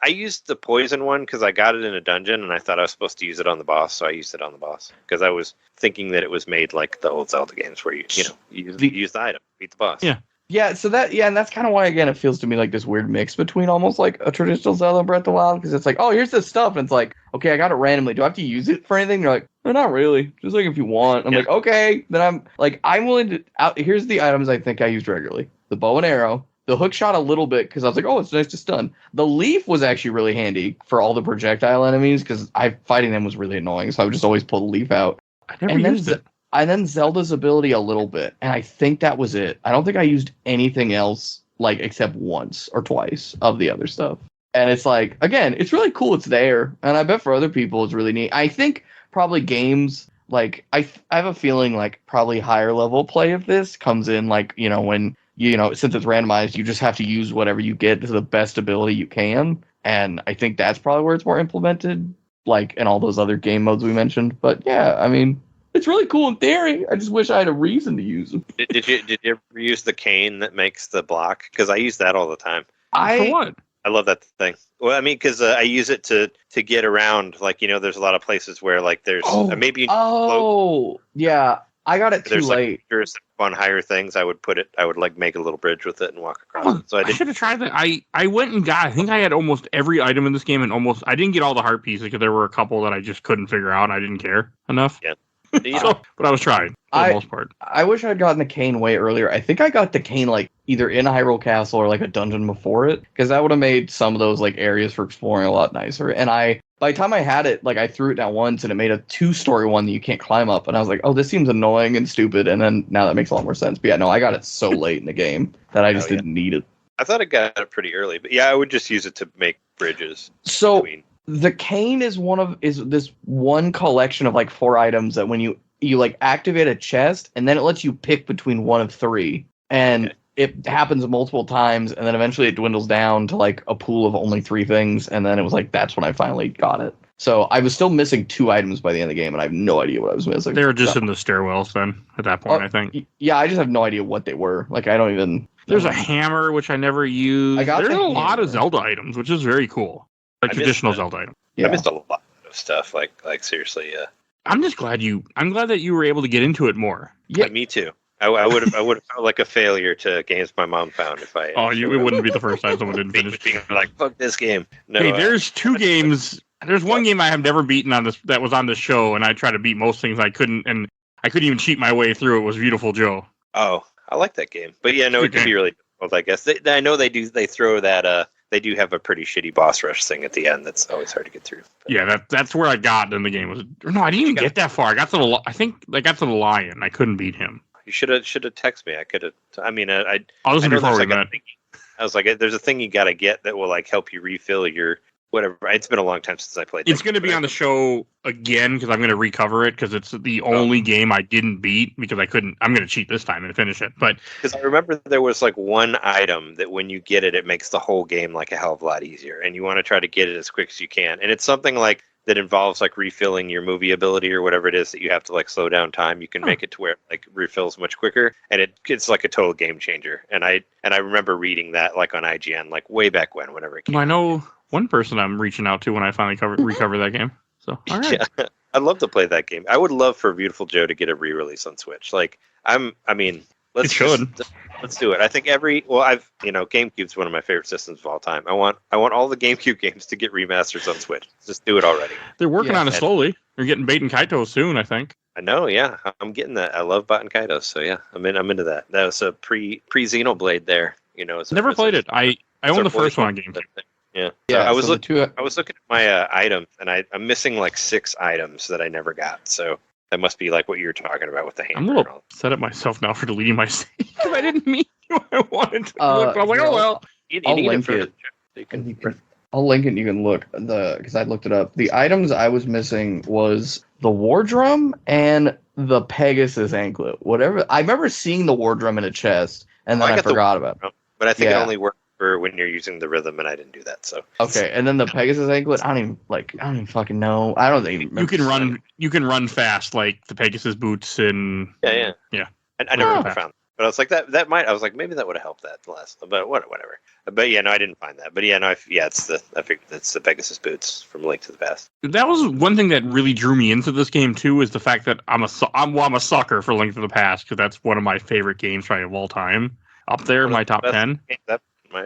I used the poison one because I got it in a dungeon, and I thought I was supposed to use it on the boss, so I used it on the boss because I was thinking that it was made like the old Zelda games where you use the item, beat the boss. Yeah, so and that's kind of why, again, it feels to me like this weird mix between almost like a traditional Zelda and Breath of the Wild, because it's like, oh, here's this stuff, and it's like, okay, I got it randomly. Do I have to use it for anything? They're like, no, not really. Just like if you want. I'm like, okay. Then I'm willing to. Here's the items I think I used regularly: the bow and arrow, the hook shot a little bit because I was like, oh, it's nice to stun. The leaf was actually really handy for all the projectile enemies because fighting them was really annoying, so I would just always pull the leaf out. I never used it. And then Zelda's ability a little bit, and I think that was it. I don't think I used anything else, like, except once or twice of the other stuff. And it's like, again, it's really cool it's there, and I bet for other people it's really neat. I think probably games, like, I have a feeling, like, probably higher level play of this comes in, like, when, since it's randomized, you just have to use whatever you get to the best ability you can. And I think that's probably where it's more implemented, like, in all those other game modes we mentioned. But, yeah, I mean, It's really cool in theory. I just wish I had a reason to use them. Did you ever use the cane that makes the block? Because I use that all the time. For what? I love that thing. Well, I mean, because I use it to get around. Like, there's a lot of places where like there's maybe. Yeah. I got it too late. Like, on higher things, I would like make a little bridge with it and walk across it. So I should have tried that. I went and got. I think I had almost every item in this game, and I didn't get all the heart pieces because there were a couple that I just couldn't figure out. I didn't care enough. Yeah. But I was trying for the most part. I wish I'd gotten the cane way earlier. I think I got the cane like either in Hyrule Castle or like a dungeon before it, because that would have made some of those like areas for exploring a lot nicer. And by the time I had it, like I threw it down once and it made a 2-story one that you can't climb up. And I was like, oh, this seems annoying and stupid. And then now that makes a lot more sense. But yeah, no, I got it so late in the game that I just didn't need it. I thought I got it pretty early, but yeah, I would just use it to make bridges. So the cane is this one collection of like 4 items that when you like activate a chest and then it lets you pick between one of 3. And it happens multiple times, and then eventually it dwindles down to like a pool of only 3 things, and then it was like that's when I finally got it. So I was still missing 2 items by the end of the game, and I have no idea what I was missing. They were just in the stairwells then at that point, I think. Yeah, I just have no idea what they were. Like I don't even. There's a hammer which I never used. There's a lot of Zelda items, which is very cool. Like traditional Zelda items. Yeah. I missed a lot of stuff. Like seriously, yeah. I'm glad that you were able to get into it more. Yeah, me too. I would have felt like a failure to games my mom found if I. It wouldn't be the first time someone didn't finish. Being like, fuck this game. No, hey, there's 2 games. There's one game I have never beaten on this that was on this show, and I tried to beat most things I couldn't, and I couldn't even cheat my way through. It was Beautiful Joe. Oh, I like that game, but yeah, no, it can be really difficult. I guess I know they do. They throw that. They do have a pretty shitty boss rush thing at the end. That's always hard to get through. But. Yeah, that's where I got in the game. No, I didn't even get that far. I got to the lion. I couldn't beat him. You should have texted me. I could have. I mean, I'll listen before we met. I was like, there's a thing you got to get that will like help you refill your whatever. It's been a long time since I played. It's going to be on the show again because I'm going to recover it because it's the only game I didn't beat because I couldn't. I'm going to cheat this time and finish it. But because I remember there was like one item that when you get it, it makes the whole game like a hell of a lot easier, and you want to try to get it as quick as you can. And it's something like that involves like refilling your movie ability or whatever it is that you have to like slow down time. You can make it to where it like refills much quicker, and it's like a total game changer. And I remember reading that like on IGN like way back whenever it came. I know one person I'm reaching out to when I finally recover that game. So all right. Yeah, I'd love to play that game. I would love for Beautiful Joe to get a re-release on Switch. Like let's do it. I think GameCube's one of my favorite systems of all time. I want all the GameCube games to get remasters on Switch. Just do it already. They're working on it slowly. They're getting Bait and Kaito soon, I think. I know, yeah. I'm getting that. I love Bot and Kaito, so yeah, I'm into that. That was a pre Xenoblade there. Never played it. I own the first one on GameCube. Yeah. I was looking at my items, and I'm missing like 6 items that I never got. So that must be like what you were talking about with the hammer. I'm a little upset at myself now for deleting my save because I didn't mean what I wanted to look. But I'm like, oh well. I'll link it. I'll link it and you can look. Because I looked it up. The items I was missing was the war drum and the Pegasus anklet. Whatever. I remember seeing the war drum in a chest, and then I forgot about it. But I think it only worked for when you're using the rhythm, and I didn't do that. So okay, and then the Pegasus anklet, I don't even fucking know. I don't even remember. You can run fast like the Pegasus boots and yeah. I never found. But I was like I was like maybe that would have helped that last, but whatever. But yeah, no, I didn't find that. But yeah, no, I figured it's the Pegasus boots from Link to the Past. That was one thing that really drew me into this game too, is the fact that I'm a sucker for Link to the Past because that's one of my favorite games probably of all time. Up there, my top 10.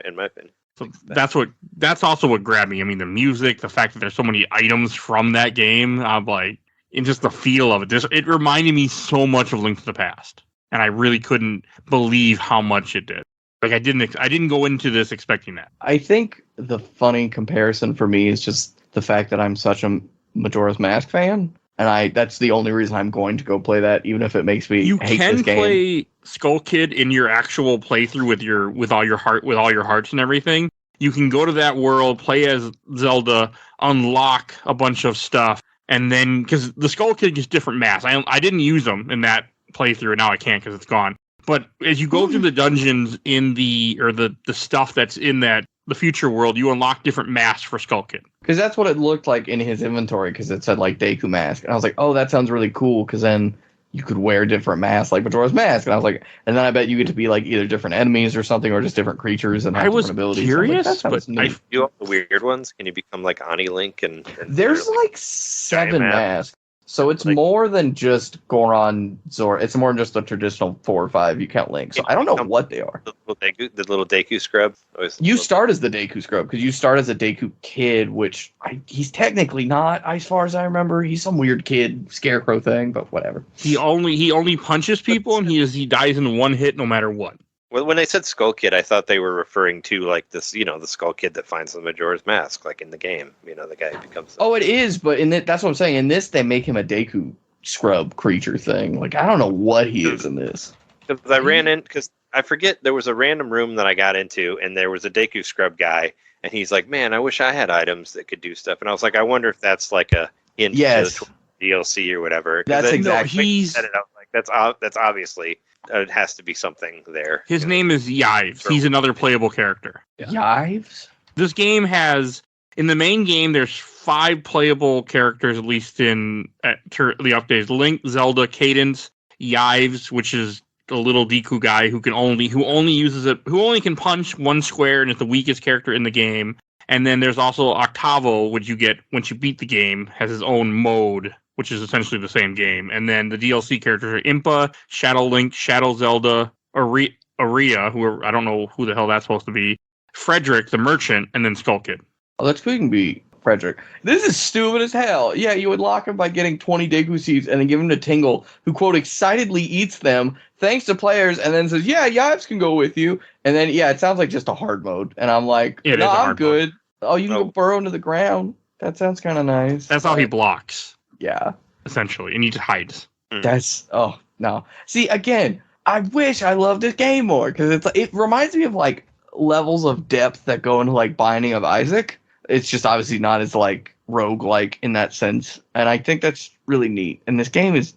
In my opinion. So that's also what grabbed me. I mean, the music, the fact that there's so many items from that game. I'm like, and just the feel of it. It reminded me so much of Link to the Past, and I really couldn't believe how much it did. Like I didn't go into this expecting that. I think the funny comparison for me is just the fact that I'm such a Majora's Mask fan. And that's the only reason I'm going to go play that, even if it makes me hate this game. You can play Skull Kid in your actual playthrough with all your hearts and everything. You can go to that world, play as Zelda, unlock a bunch of stuff, and then because the Skull Kid gets different masks. I didn't use them in that playthrough, and now I can't because it's gone. But as you go through the dungeons the stuff that's in that the future world, you unlock different masks for Skull Kid. Because that's what it looked like in his inventory, because it said, like, Deku mask. And I was like, oh, that sounds really cool, because then you could wear different masks, like Majora's Mask. And I was like, and then I bet you get to be, like, either different enemies or something, or just different creatures and have different abilities. Curious, like, that but you all the weird ones. Can you become like Ani Link and there's like 7 masks. So it's like, more than just Goron, Zora. It's more than just the traditional 4 or 5 you count Link. So I don't know what they are. The little Deku scrub. You start as the Deku scrub because you start as a Deku kid, which he's technically not, as far as I remember. He's some weird kid scarecrow thing, but whatever. He only punches people, and he dies in one hit no matter what. Well, when they said Skull Kid, I thought they were referring to like this, the Skull Kid that finds the Majora's Mask, like in the game. The guy who becomes. Oh, it is, but that's what I'm saying. In this, they make him a Deku scrub creature thing. Like I don't know what he is in this. Because I ran in, because I forget there was a random room that I got into, and there was a Deku scrub guy, and he's like, "Man, I wish I had items that could do stuff." And I was like, "I wonder if that's like a hint to the DLC or whatever." That's exactly. He's set it up like that's obviously. It has to be something there. His name is Yives. He's another playable character. Yives? This game has, in the main game, there's 5 playable characters, at least in the updates. Link, Zelda, Cadence, Yives, which is the little Deku guy who only can punch one square and is the weakest character in the game. And then there's also Octavo, which you get once you beat the game, has his own mode, which is essentially the same game. And then the DLC characters are Impa, Shadow Link, Shadow Zelda, Aria, I don't know who the hell that's supposed to be, Frederick, the merchant, and then Skull Kid. Oh, that's couldn't be Frederick. This is stupid as hell. Yeah, you would lock him by getting 20 Deku seeds and then give him to Tingle, who, quote, excitedly eats them, thanks to players, and then says, yeah, Yives can go with you. And then, yeah, it sounds like just a hard mode. And I'm like, no, I'm good. Mode. Oh, you can go burrow into the ground. That sounds kind of nice. That's how he blocks. Yeah. Essentially. And he just hides. That's, oh, no. See, again, I wish I loved this game more, because it reminds me of, like, levels of depth that go into, like, Binding of Isaac. It's just obviously not as, like, roguelike in that sense. And I think that's really neat. And this game is,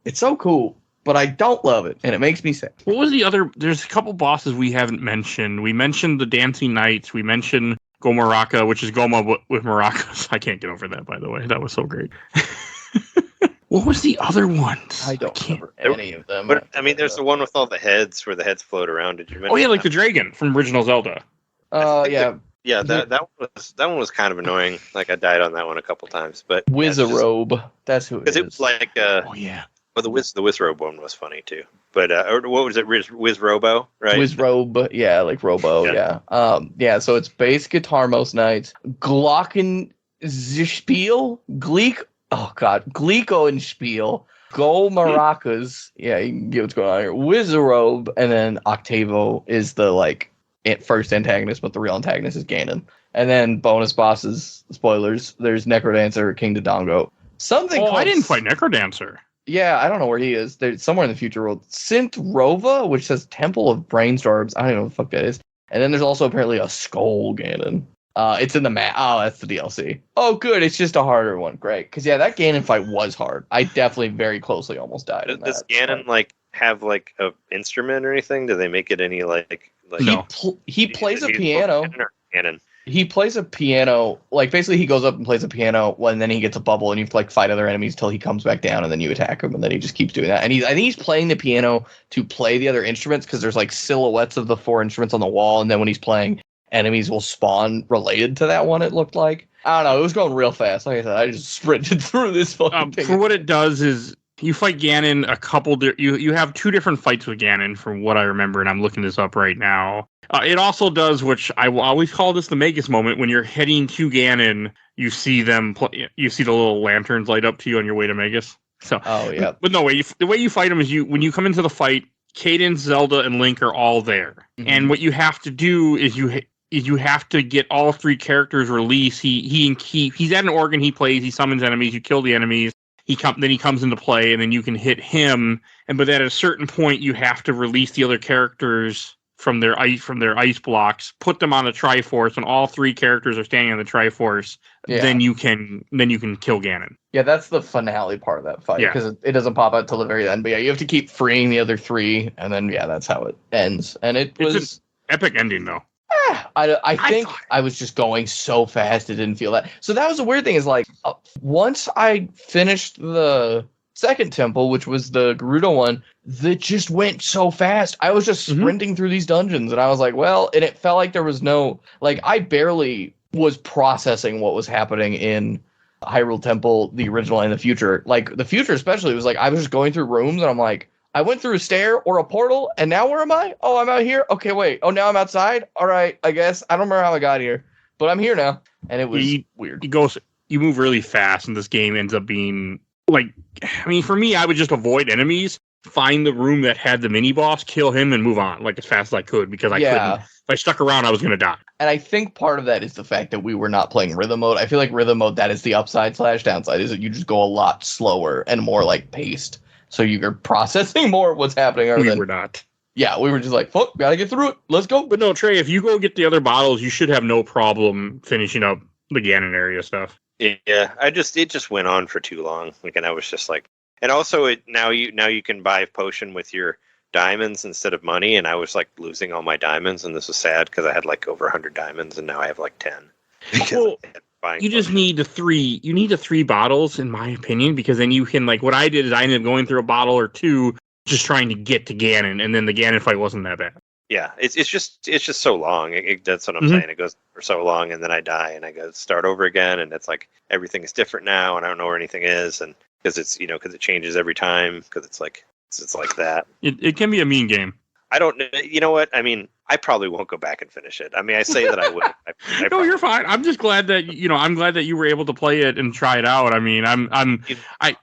it's so cool. But I don't love it, and it makes me sad. What was the other? There's a couple bosses we haven't mentioned. We mentioned the Dancing Knights. We mentioned Gomaraka, which is Goma with maracas. I can't get over that, by the way. That was so great. What was the other ones? I don't remember any of them. But, I mean, there's the one with all the heads, where the heads float around. Did you mention? Oh yeah, like the dragon from original Zelda. Yeah. Yeah, that one was kind of annoying. Like I died on that one a couple times, but Wizzarobe, that's who it is. Because it was like, oh yeah. Well, the Wizrobe one was funny too. But or what was it? Wizrobo, right? Wizrobe, yeah, like Robo, yeah. Yeah. So it's bass guitar most nights. Glockenspiel, Gleekoenspiel, Go Maracas. Yeah, you can get what's going on here. Wizzarobe, and then Octavo is the first antagonist, but the real antagonist is Ganon. And then bonus bosses, spoilers. There's Necrodancer, King Dodongo. I didn't fight Necrodancer. Yeah, I don't know where he is. There's somewhere in the future world. Synth Rova, which says Temple of Brainstorms. I don't know what the fuck that is. And then there's also apparently a Skull Ganon. It's in the map. Oh, that's the DLC. Oh, good. It's just a harder one. Great. Because, yeah, that Ganon fight was hard. I definitely very closely almost died in that. Does Ganon, have, an instrument or anything? Do they make it any, No. He plays a piano. Ganon. He plays a piano, basically he goes up and plays a piano, and then he gets a bubble, and you have to, fight other enemies till he comes back down, and then you attack him, and then he just keeps doing that. And I think he's playing the piano to play the other instruments, because there's, silhouettes of the 4 instruments on the wall, and then when he's playing, enemies will spawn related to that one, it looked like. I don't know, it was going real fast. Like I said, I just sprinted through this fucking thing. For what it does is, you fight Ganon you have 2 different fights with Ganon from what I remember, and I'm looking this up right now. It also does, which I will always call this the Magus moment, when you're heading to Ganon, you see you see the little lanterns light up to you on your way to Magus. So, oh yeah. But no way, the way you fight them is when you come into the fight, Cadence, Zelda, and Link are all there, and what you have to do is you have to get all 3 characters released. He's at an organ he plays. He summons enemies. You kill the enemies. Then he comes into play, and then you can hit him. But at a certain point, you have to release the other characters from their ice blocks, put them on the Triforce, and all 3 characters are standing on the Triforce. Yeah. Then you can kill Ganon. Yeah, that's the finale part of that fight, because it doesn't pop out till the very end. But yeah, you have to keep freeing the other 3, and then that's how it ends. And it's an epic ending, though. Yeah, I think I was just going so fast it didn't feel that. So that was the weird thing is like once I finished the second temple, which was the Gerudo one, that just went so fast. I was just sprinting through these dungeons and I was like, well, and it felt like there was no, like I barely was processing what was happening in Hyrule Temple, the original and the future. Like the future especially was like I was just going through rooms and I'm like, I went through a stair or a portal, and now where am I? Oh, I'm out here? Okay, wait. Oh, now I'm outside? All right, I guess. I don't remember how I got here, but I'm here now. And it was weird. You move really fast, and this game ends up being, like, I mean, for me, I would just avoid enemies, find the room that had the mini-boss, kill him, and move on, like, as fast as I could, because I couldn't. If I stuck around, I was going to die. And I think part of that is the fact that we were not playing rhythm mode. I feel like rhythm mode, that is the upside/downside, is that you just go a lot slower and more, like, paced. So you're processing more of what's happening. We were not. Yeah, we were just like, fuck, gotta get through it. Let's go. But no, Trey, if you go get the other bottles, you should have no problem finishing up the Ganon area stuff. Yeah, it just went on for too long. Like, and I was just like, and also now you can buy a potion with your diamonds instead of money, and I was like losing all my diamonds, and this was sad because I had like over 100 diamonds, and now I have like 10. Well, you just need the 3. You need the 3 bottles, in my opinion, because then you can, like, what I did is I ended up going through a bottle or 2 just trying to get to Ganon, and then the Ganon fight wasn't that bad. Yeah, it's just so long. That's what I'm saying. It goes for so long, and then I die, and I go start over again, and it's like everything is different now, and I don't know where anything is, and because it's because it changes every time, because it's like that. It can be a mean game. I don't know. You know what? I mean, I probably won't go back and finish it. I mean, I say that I would. No, you're fine. I'm just glad that I'm glad that you were able to play it and try it out. I mean, I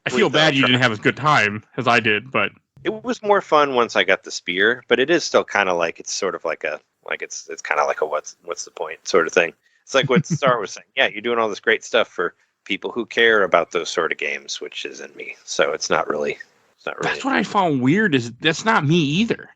feel bad you didn't have as good time as I did, but it was more fun once I got the spear. But it is still kind of like it's sort of like it's kind of like a what's the point sort of thing. It's like what Star was saying. Yeah, you're doing all this great stuff for people who care about those sort of games, which isn't me. So it's not really. That's what I found weird. Is that's not me either.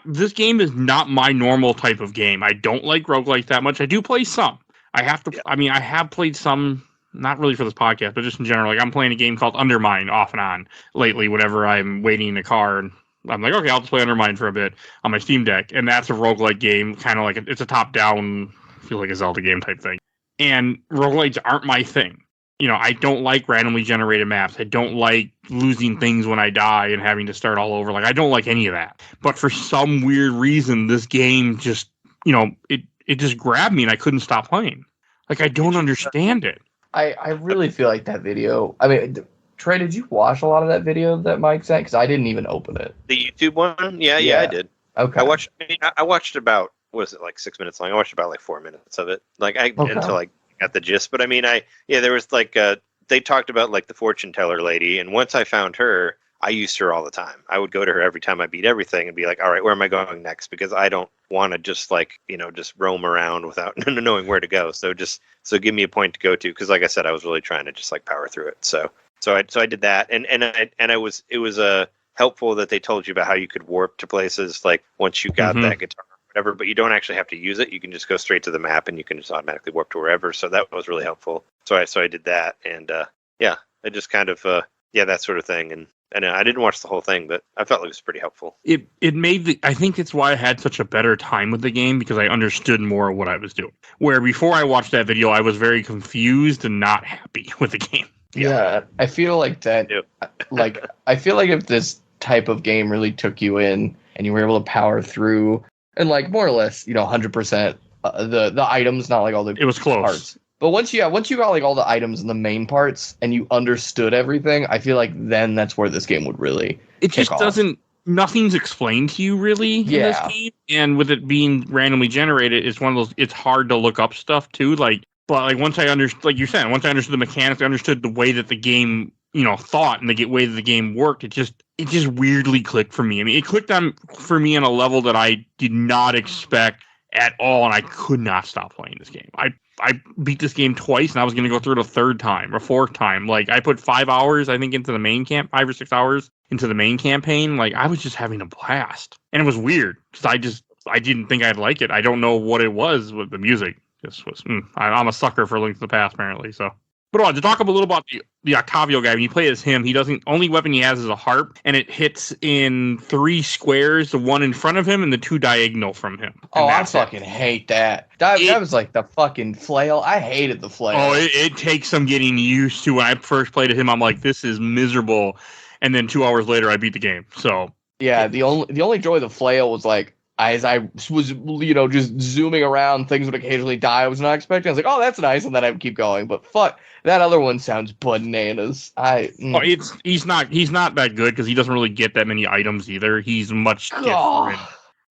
This game is not my normal type of game. I don't like roguelikes that much. I do play some. I have played some, not really for this podcast, but just in general. Like I'm playing a game called Undermine off and on lately whenever I'm waiting in a car, and I'm like, okay, I'll just play Undermine for a bit on my Steam Deck. And that's a roguelike game, kind of like it's a top-down, feel like a Zelda game type thing. And roguelikes aren't my thing. I don't like randomly generated maps. I don't like losing things when I die and having to start all over. Like, I don't like any of that. But for some weird reason, this game just, it just grabbed me and I couldn't stop playing. Like, I don't understand it. I really feel like that video. I mean, Trey, did you watch a lot of that video that Mike sent? Because I didn't even open it. The YouTube one? Yeah, I did. Okay. I watched about, was it like 6 minutes long? I watched about like 4 minutes of it. Until like got the gist. But I mean, there was like they talked about like the fortune teller lady, and once I found her, I used her all the time. I would go to her every time I beat everything and be like, all right, where am I going next? Because I don't want to just like just roam around without knowing where to go. So give me a point to go to, because like I said, I was really trying to just like power through it. So I did that, and it was helpful that they told you about how you could warp to places like once you got that guitar. Whatever, but you don't actually have to use it. You can just go straight to the map and you can just automatically warp to wherever. So that was really helpful. So I did that, and I just kind of that sort of thing. And I didn't watch the whole thing, but I felt like it was pretty helpful. It made I think it's why I had such a better time with the game, because I understood more of what I was doing. Where before I watched that video, I was very confused and not happy with the game. Yeah, I feel like that. Like I feel like if this type of game really took you in and you were able to power through. And like more or less, 100% the items, not like all the it was close parts. But once you got like all the items and the main parts, and you understood everything, I feel like then that's where this game would really. It just doesn't. Nothing's explained to you really in this game, and with it being randomly generated, it's one of those. It's hard to look up stuff too. But once I understood, like you said, once I understood the mechanics, I understood the way that the game thought and the way that the game worked. It just weirdly clicked for me. I mean, it clicked on for me on a level that I did not expect at all, and I could not stop playing this game. I beat this game twice, and I was going to go through it a third time or fourth time. Like, I put 5 hours, I think, into the main 5 or 6 hours into the main campaign. Like, I was just having a blast, and it was weird because I didn't think I'd like it. I don't know what it was with the music. Just was. I'm a sucker for Link to the Past, apparently. So But to talk a little about the Octavio guy, when you play as him, only weapon he has is a harp, and it hits in 3 squares, the one in front of him and the 2 diagonal from him. Oh, I fucking hate that. That was like the fucking flail. I hated the flail. Oh, it takes some getting used to. When I first played him, I'm like, this is miserable. And then 2 hours later, I beat the game. So yeah, the only joy of the flail was like, as I was, just zooming around, things would occasionally die. I was not expecting. I was like, oh, that's nice, and then I would keep going. But fuck, that other one sounds bananas. He's not that good because he doesn't really get that many items either. He's much different.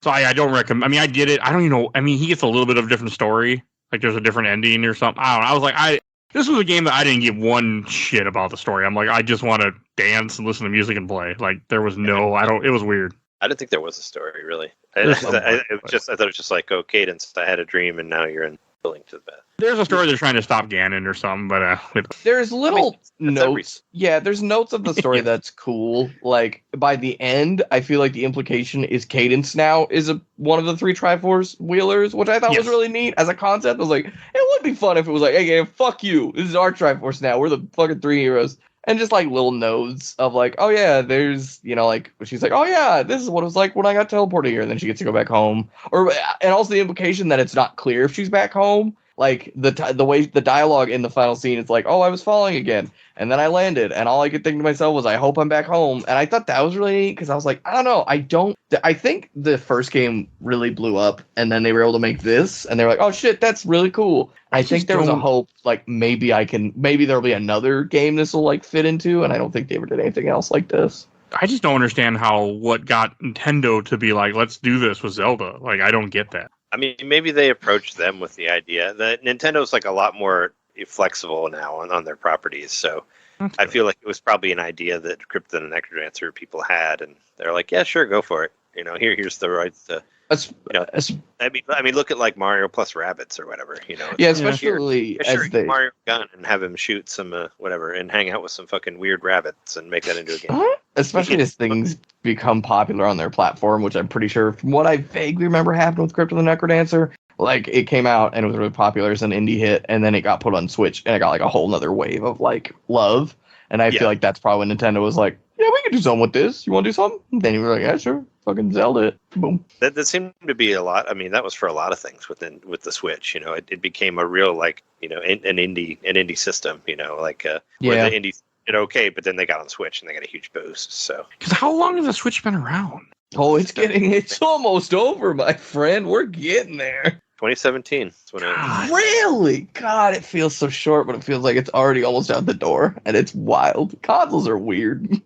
So I don't recommend. I mean, I did it. I don't even know. I mean, he gets a little bit of a different story. Like there's a different ending or something. I don't know. I was like, this was a game that I didn't give one shit about the story. I'm like, I just want to dance and listen to music and play. Like there was it was weird. I didn't think there was a story, really. I thought it was just like, oh, Cadence, I had a dream, and now you're in Building to the Bed. There's a story they're trying to stop Ganon or something, but there's notes. Yeah, there's notes of the story that's cool. Like by the end, I feel like the implication is Cadence now is one of the 3 Triforce wheelers, which I thought was really neat as a concept. I was like, it would be fun if it was like, hey, game, fuck you. This is our Triforce now. We're the fucking 3 heroes. And just like little notes of like, oh yeah, there's, like she's like, oh yeah, this is what it was like when I got teleported here, and then she gets to go back home. And also the implication that it's not clear if she's back home. Like the way the dialogue in the final scene, it's like, oh, I was falling again, and then I landed, and all I could think to myself was, I hope I'm back home. And I thought that was really neat because I was like, I don't know, I think the first game really blew up, and then they were able to make this, and they were like, oh shit, that's really cool. I think there was a hope, like maybe there'll be another game this will like fit into, and I don't think they ever did anything else like this. I just don't understand what got Nintendo to be like, let's do this with Zelda. Like, I don't get that. I mean, maybe they approached them with the idea that Nintendo's like a lot more flexible now on their properties. So I feel like it was probably an idea that Crypt of the Necrodancer people had, and they're like, yeah, sure, go for it. Here's the rights to. I mean, look at like Mario plus Rabbids or whatever. Yeah, especially as they Mario gun and have him shoot some whatever and hang out with some fucking weird rabbits and make that into a game. Especially as things become popular on their platform, which I'm pretty sure, from what I vaguely remember happened with Crypt of the Necrodancer, like it came out and it was really popular as an indie hit, and then it got put on Switch and it got like a whole nother wave of like love. And I feel like that's probably when Nintendo was like, yeah, we can do something with this. You want to do something? And then you were like, yeah, sure. Fucking Zelda it. Boom. That seemed to be a lot. I mean, that was for a lot of things with the Switch. It became a real like an indie system. Where the indies did okay, but then they got on Switch and they got a huge boost. So, because how long has the Switch been around? Oh, it's almost over, my friend. We're getting there. 2017. Really? God, it feels so short, but it feels like it's already almost out the door, and it's wild. Consoles are weird.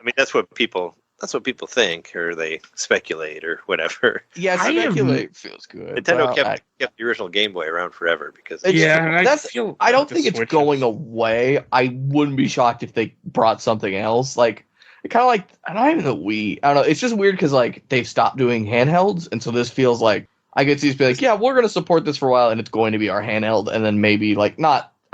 That's what people think, or they speculate, or whatever. Yeah, speculate feels good. Nintendo kept the original Game Boy around forever because I don't think it's going away. I wouldn't be shocked if they brought something else. Like kind of like not even the Wii. I don't know. It's just weird because like they've stopped doing handhelds, and so this feels like I get to be like, yeah, we're going to support this for a while, and it's going to be our handheld, and then maybe like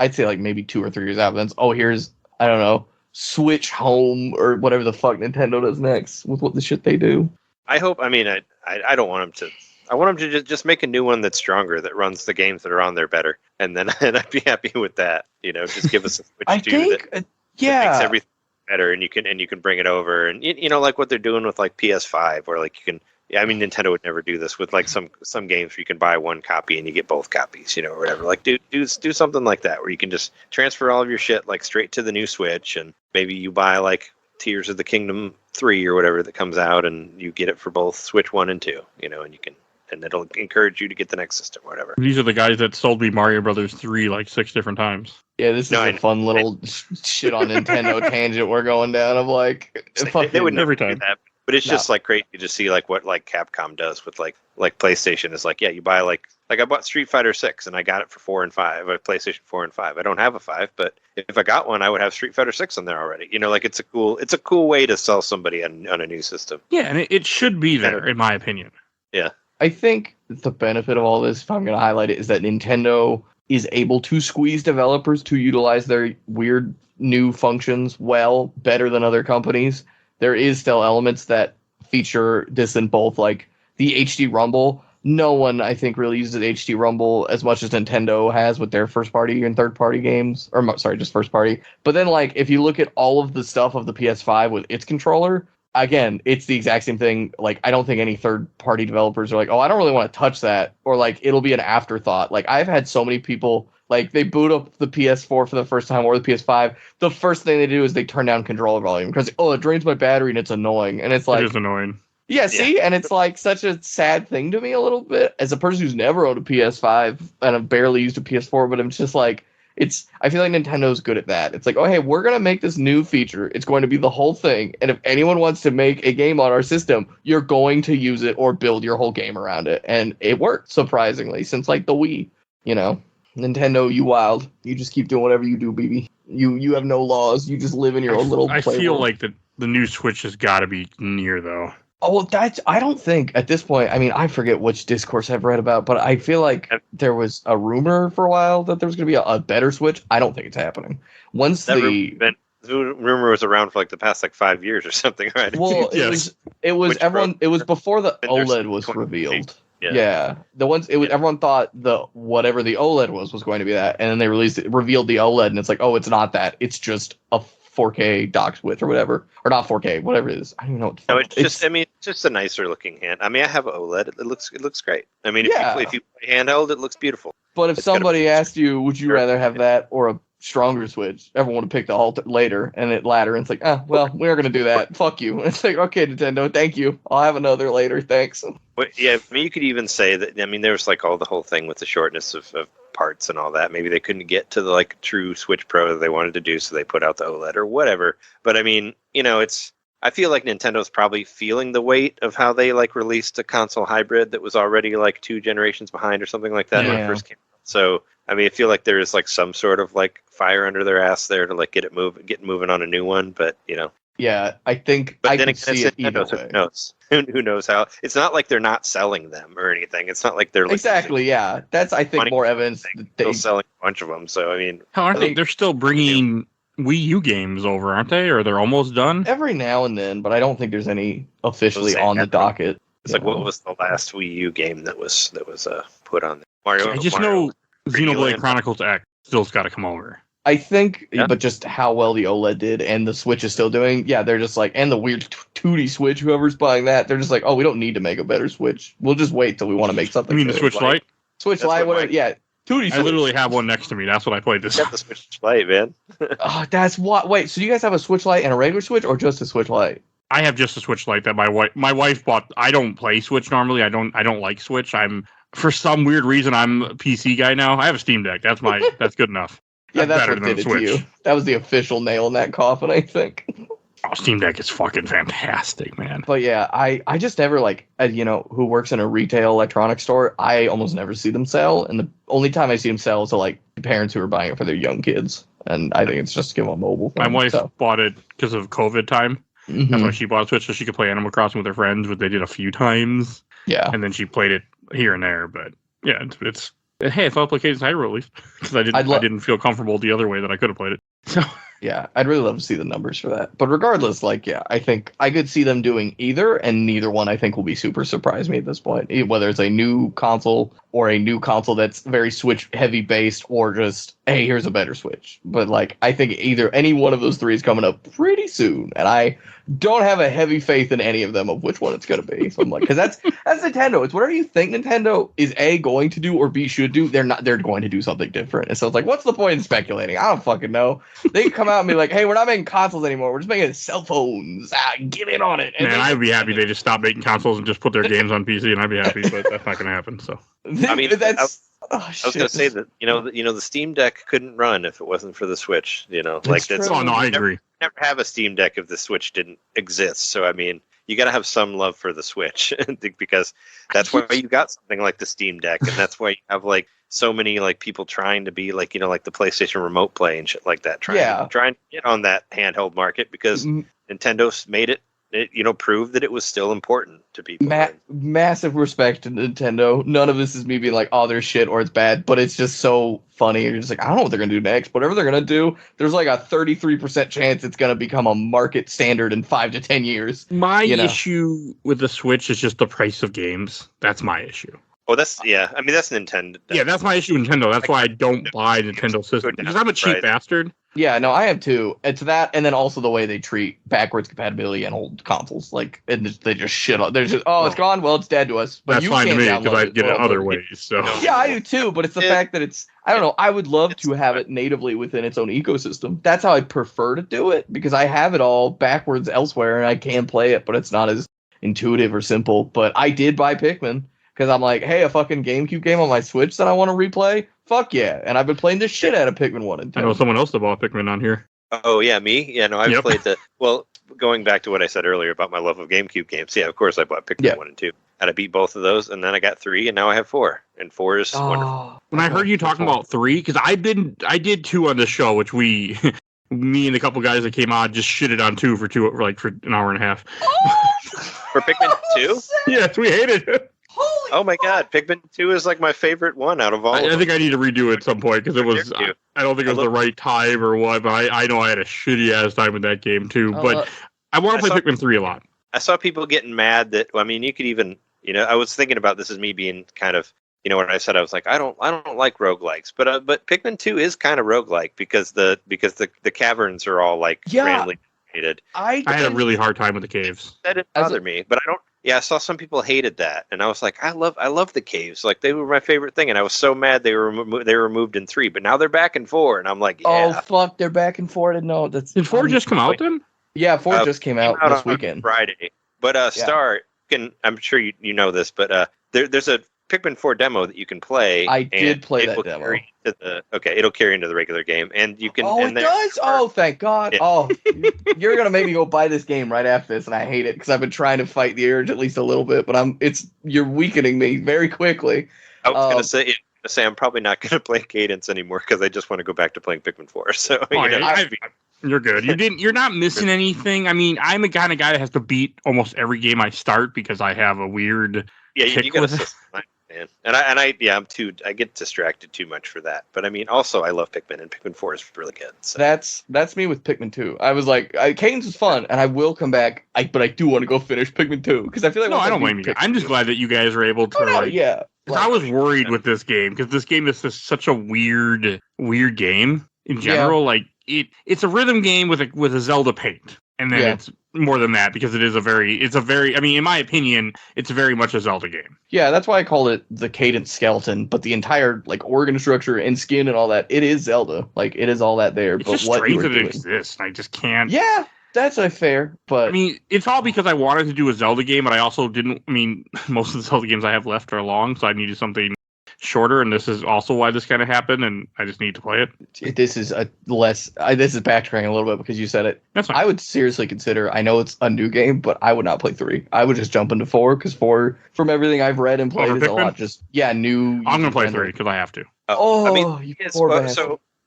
I'd say like maybe 2 or 3 years after. Then here's I don't know. Switch Home or whatever the fuck Nintendo does next with what the shit they do. I hope. I mean, I don't want them to. I want them to just make a new one that's stronger, that runs the games that are on there better, and then I'd be happy with that. Just give us a Switch that makes everything better, and you can bring it over, and like what they're doing with like PS5, where like you can. Yeah, I mean, Nintendo would never do this with like some games where you can buy one copy and you get both copies, or whatever. Like, do something like that where you can just transfer all of your shit like straight to the new Switch, and maybe you buy like Tears of the Kingdom 3 or whatever that comes out, and you get it for both Switch 1 and 2, and it'll encourage you to get the next system or whatever. These are the guys that sold me Mario Brothers 3 like 6 different times. Yeah, this is a fun little shit on Nintendo tangent we're going down of like. They would never do that. But it's just like great to see like what like Capcom does with like PlayStation is like, yeah, you buy like I bought Street Fighter 6 and I got it for 4 and 5, or PlayStation 4 and 5. I don't have a 5, but if I got one, I would have Street Fighter 6 on there already. Like it's a cool way to sell somebody on a new system. Yeah, and it should be there in my opinion. Yeah. I think the benefit of all this, if I'm going to highlight it, is that Nintendo is able to squeeze developers to utilize their weird new functions better than other companies. There is still elements that feature this in both like the HD Rumble. no one, I think, really uses HD Rumble as much as Nintendo has with their first-party and third-party games. Or, sorry, just first-party. But then, like, if you look at all of the stuff of the PS5 with its controller, again, it's the exact same thing. Like, I don't think any third-party developers are like, oh, I don't really want to touch that. Or, like, it'll be an afterthought. Like, I've had so many people, like, they boot up the PS4 for the first time or the PS5. The first thing they do is they turn down controller volume because, oh, it drains my battery and it's annoying. And it's like... It is annoying. Yeah, see? And it's like such a sad thing to me a little bit as a person who's never owned a PS5 and I've barely used a PS4, but I'm just like, I feel like Nintendo's good at that. It's like, oh, hey, we're going to make this new feature. It's going to be the whole thing. And if anyone wants to make a game on our system, you're going to use it or build your whole game around it. And it worked, surprisingly, since like the Wii, you know. Nintendo, you wild. You just keep doing whatever you do, baby. You have no laws. You just live in your own little I feel world. like the new Switch has got to be near, though. Oh, well, I don't think at this point, I mean, I forget which discourse I've read about, but I feel like there was a rumor for a while that there was going to be a better Switch. I don't think it's happening. Once the rumor was around for like the past like 5 years or something, right? Well, Yes. it was everyone. It was before the And there's OLED was 20. revealed. Yeah. The ones it was everyone thought the whatever the OLED was going to be that, and then they revealed the OLED, and it's like, oh, it's not that. It's just a 4K dock Switch or whatever, or not 4K, whatever it is. I don't even know. No, it's just. I mean, it's just a nicer looking hand. I mean, I have an OLED. It looks great. I mean, if you play handheld, it looks beautiful. But if somebody asked you, would you Sure. rather have that or a stronger Switch? Everyone would pick the ladder and it ladder, and it's like, well, we're gonna do that. Fuck you. And it's like, okay, Nintendo, thank you. I'll have another later. Thanks. But yeah, I mean, you could even say that. I mean, there was like the whole thing with the shortness of parts and all that. Maybe they couldn't get to the like true Switch Pro that they wanted to do, so they put out the OLED or whatever. But I mean, you know, I feel like Nintendo's probably feeling the weight of how they like released a console hybrid that was already like 2 generations behind or something like that when it first came out. So I mean, I feel like there is like some sort of like fire under their ass there to like get moving on a new one. But you know. Yeah, I think but I then can again, see it's it either Nintendo, so way. who knows? Who knows how? It's not like they're not selling them or anything. It's not like they're like, Exactly, yeah. That's, I think, money more evidence that still selling a bunch of them. So I mean, Hell, aren't I think- they're still bringing Wii U games over, aren't they? Or they're almost done? every now and then, but I don't think there's any officially Say on the that. docket. it's like what was the last Wii U game that was put on there? Mario. I just Mario. know Xenoblade Land. Chronicles X still's got to come over. I think, Yeah. but just how well the OLED did and the Switch is still doing, yeah, they're just like, and the weird 2D Switch, whoever's buying that, they're just like, oh, we don't need to make a better Switch. We'll just wait till we want to make something. You mean the good. Switch Lite? Switch That's Lite, what whatever, Mike- yeah. 2D I Switch. literally have one next to me. That's what I played this. Got the Switch Lite, man. Oh, that's what. Wait, so you guys have a Switch Lite and a regular Switch, or just a Switch Lite? I have just a Switch Lite that my wife bought. I don't play Switch normally. I don't like Switch. For some weird reason I'm a PC guy now. I have a Steam Deck. That's good enough. Yeah, that's better what than did the it to you. That was the official nail in that coffin, I think. Oh, Steam Deck is fucking fantastic, man. But yeah, I just never who works in a retail electronics store, I almost never see them sell. And the only time I see them sell is to like parents who are buying it for their young kids. And I think it's just to give them a mobile phone. My wife so. bought it because of COVID time. Mhm. That's why she bought a Switch so she could play Animal Crossing with her friends, which they did a few times. Yeah. And then she played it here and there. But yeah, it's hey, I thought I played Cadence of Hyrule at least because I didn't feel comfortable the other way that I could have played it. So Yeah, I'd really love to see the numbers for that. But regardless, I think I could see them doing either, and neither one I think will be super surprise me at this point. Whether it's a new console or a new console that's very Switch heavy based, or just, hey, here's a better Switch. But I think either any one of those three is coming up pretty soon, and I don't have a heavy faith in any of them of which one it's going to be. So I'm like, because that's Nintendo. It's whatever you think Nintendo is A, going to do, or B, should do. They're going to do something different. And so it's like, what's the point in speculating? I don't fucking know. They can come out and be like, hey, we're not making consoles anymore. We're just making cell phones. Get in on it. And man, I'd be happy they just stopped making consoles and just put their games on PC, and I'd be happy. But that's not going to happen. So I mean, that's. I was going to say that the Steam Deck couldn't run if it wasn't for the Switch. That's true. oh no, I agree. Never have a Steam Deck if the Switch didn't exist. So I mean, you got to have some love for the Switch because that's why you got something like the Steam Deck, and that's why you have so many people trying to be like the PlayStation Remote Play and shit like that, trying to get on that handheld market because Nintendo's made it. It proved that it was still important to people. Massive respect to Nintendo. None of this is me being like, oh, they're shit or it's bad, but it's just so funny. You're just like, I don't know what they're going to do next. Whatever they're going to do, there's like a 33% chance it's going to become a market standard in 5 to 10 years. My issue with the Switch is just the price of games. That's my issue. Oh, that's yeah. I mean, that's Nintendo. Yeah, that's my issue with Nintendo. That's why I don't buy Nintendo systems because I'm a cheap bastard. Yeah, no, I am too. It's that, and then also the way they treat backwards compatibility and old consoles. Like, they just shit on. They're just, it's gone. Well, it's dead to us. But that's you fine to can't me because I download get it other ways. So yeah, I do too. But it's the fact that it's. I don't know. I would love to have it natively within its own ecosystem. That's how I prefer to do it because I have it all backwards elsewhere and I can play it, but it's not as intuitive or simple. But I did buy Pikmin. Because I'm like, hey, a fucking GameCube game on my Switch that I want to replay? Fuck yeah. And I've been playing the shit out of Pikmin 1 and 2. I know someone else that bought Pikmin on here. Oh, yeah, me? Yeah, no, I've played going back to what I said earlier about my love of GameCube games. Yeah, of course I bought Pikmin 1 and 2. And I beat both of those, and then I got 3, and now I have 4. And 4 is wonderful. When I heard you talking about 3, because I did 2 on this show, which me and a couple guys that came on just shitted on 2 for an hour and a half. For Pikmin 2? Yes, we hated it. Oh my God, Pikmin 2 is like my favorite one out of all of them. I think I need to redo it at some point because it was. I don't think it was the right time or what, but I know I had a shitty ass time with that game too. But I want to play Pikmin 3 a lot. I saw people getting mad that. I mean, you could even. I was thinking about this as me being kind of. What I said. I was like, I don't like roguelikes, but Pikmin 2 is kind of roguelike because the caverns are all like randomly created. I had a really hard time with the caves. That didn't bother me, but I don't. Yeah, I saw some people hated that, and I was like, I love the caves. Like they were my favorite thing, and I was so mad they were removed in 3, but now they're back in 4, and I'm like, yeah. Oh fuck, they're back in 4. I didn't know. Did 4 just come out then? Yeah, 4 just came out this weekend, Friday. But Star, I'm sure you know this, but there's a Pikmin 4 demo that you can play. I did play that demo. It'll carry into the regular game, and you can. Oh, it does. Oh, thank God. Yeah. Oh, you're gonna make me go buy this game right after this, and I hate it because I've been trying to fight the urge at least a little bit, but you're weakening me very quickly. I was gonna say I'm probably not gonna play Cadence anymore because I just want to go back to playing Pikmin 4. So you're good. You're not missing anything. I mean, I'm the kind of guy that has to beat almost every game I start because I have a weird. Yeah, you got to. Man. And I get distracted too much for that. But I mean, also I love Pikmin, and Pikmin 4 is really good. So. That's me with Pikmin 2. I was like, Cadence was fun, and I will come back. But I do want to go finish Pikmin 2 because I feel like I don't blame you. I'm just glad that you guys are able to yeah. I was worried with this game because this game is just such a weird game in general. Yeah. Like it's a rhythm game with a Zelda paint. And then it's more than that because it's a very, I mean, in my opinion, it's very much a Zelda game. Yeah, that's why I called it the Cadence skeleton, but the entire like organ structure and skin and all that, it is Zelda. Like it is all that there. It's but just strange that it exists. I just can't. Yeah, that's fair. But I mean, it's all because I wanted to do a Zelda game, but I also didn't. I mean, most of the Zelda games I have left are long, so I needed something shorter, and this is also why this kind of happened, and I just need to play it. This is this is backtracking a little bit because you said it. That's fine. I would seriously consider, I know it's a new game, but I would not play 3. I would just jump into 4 because 4, from everything I've read and played, is a lot new. I'm going to play 3 because I have to. I mean,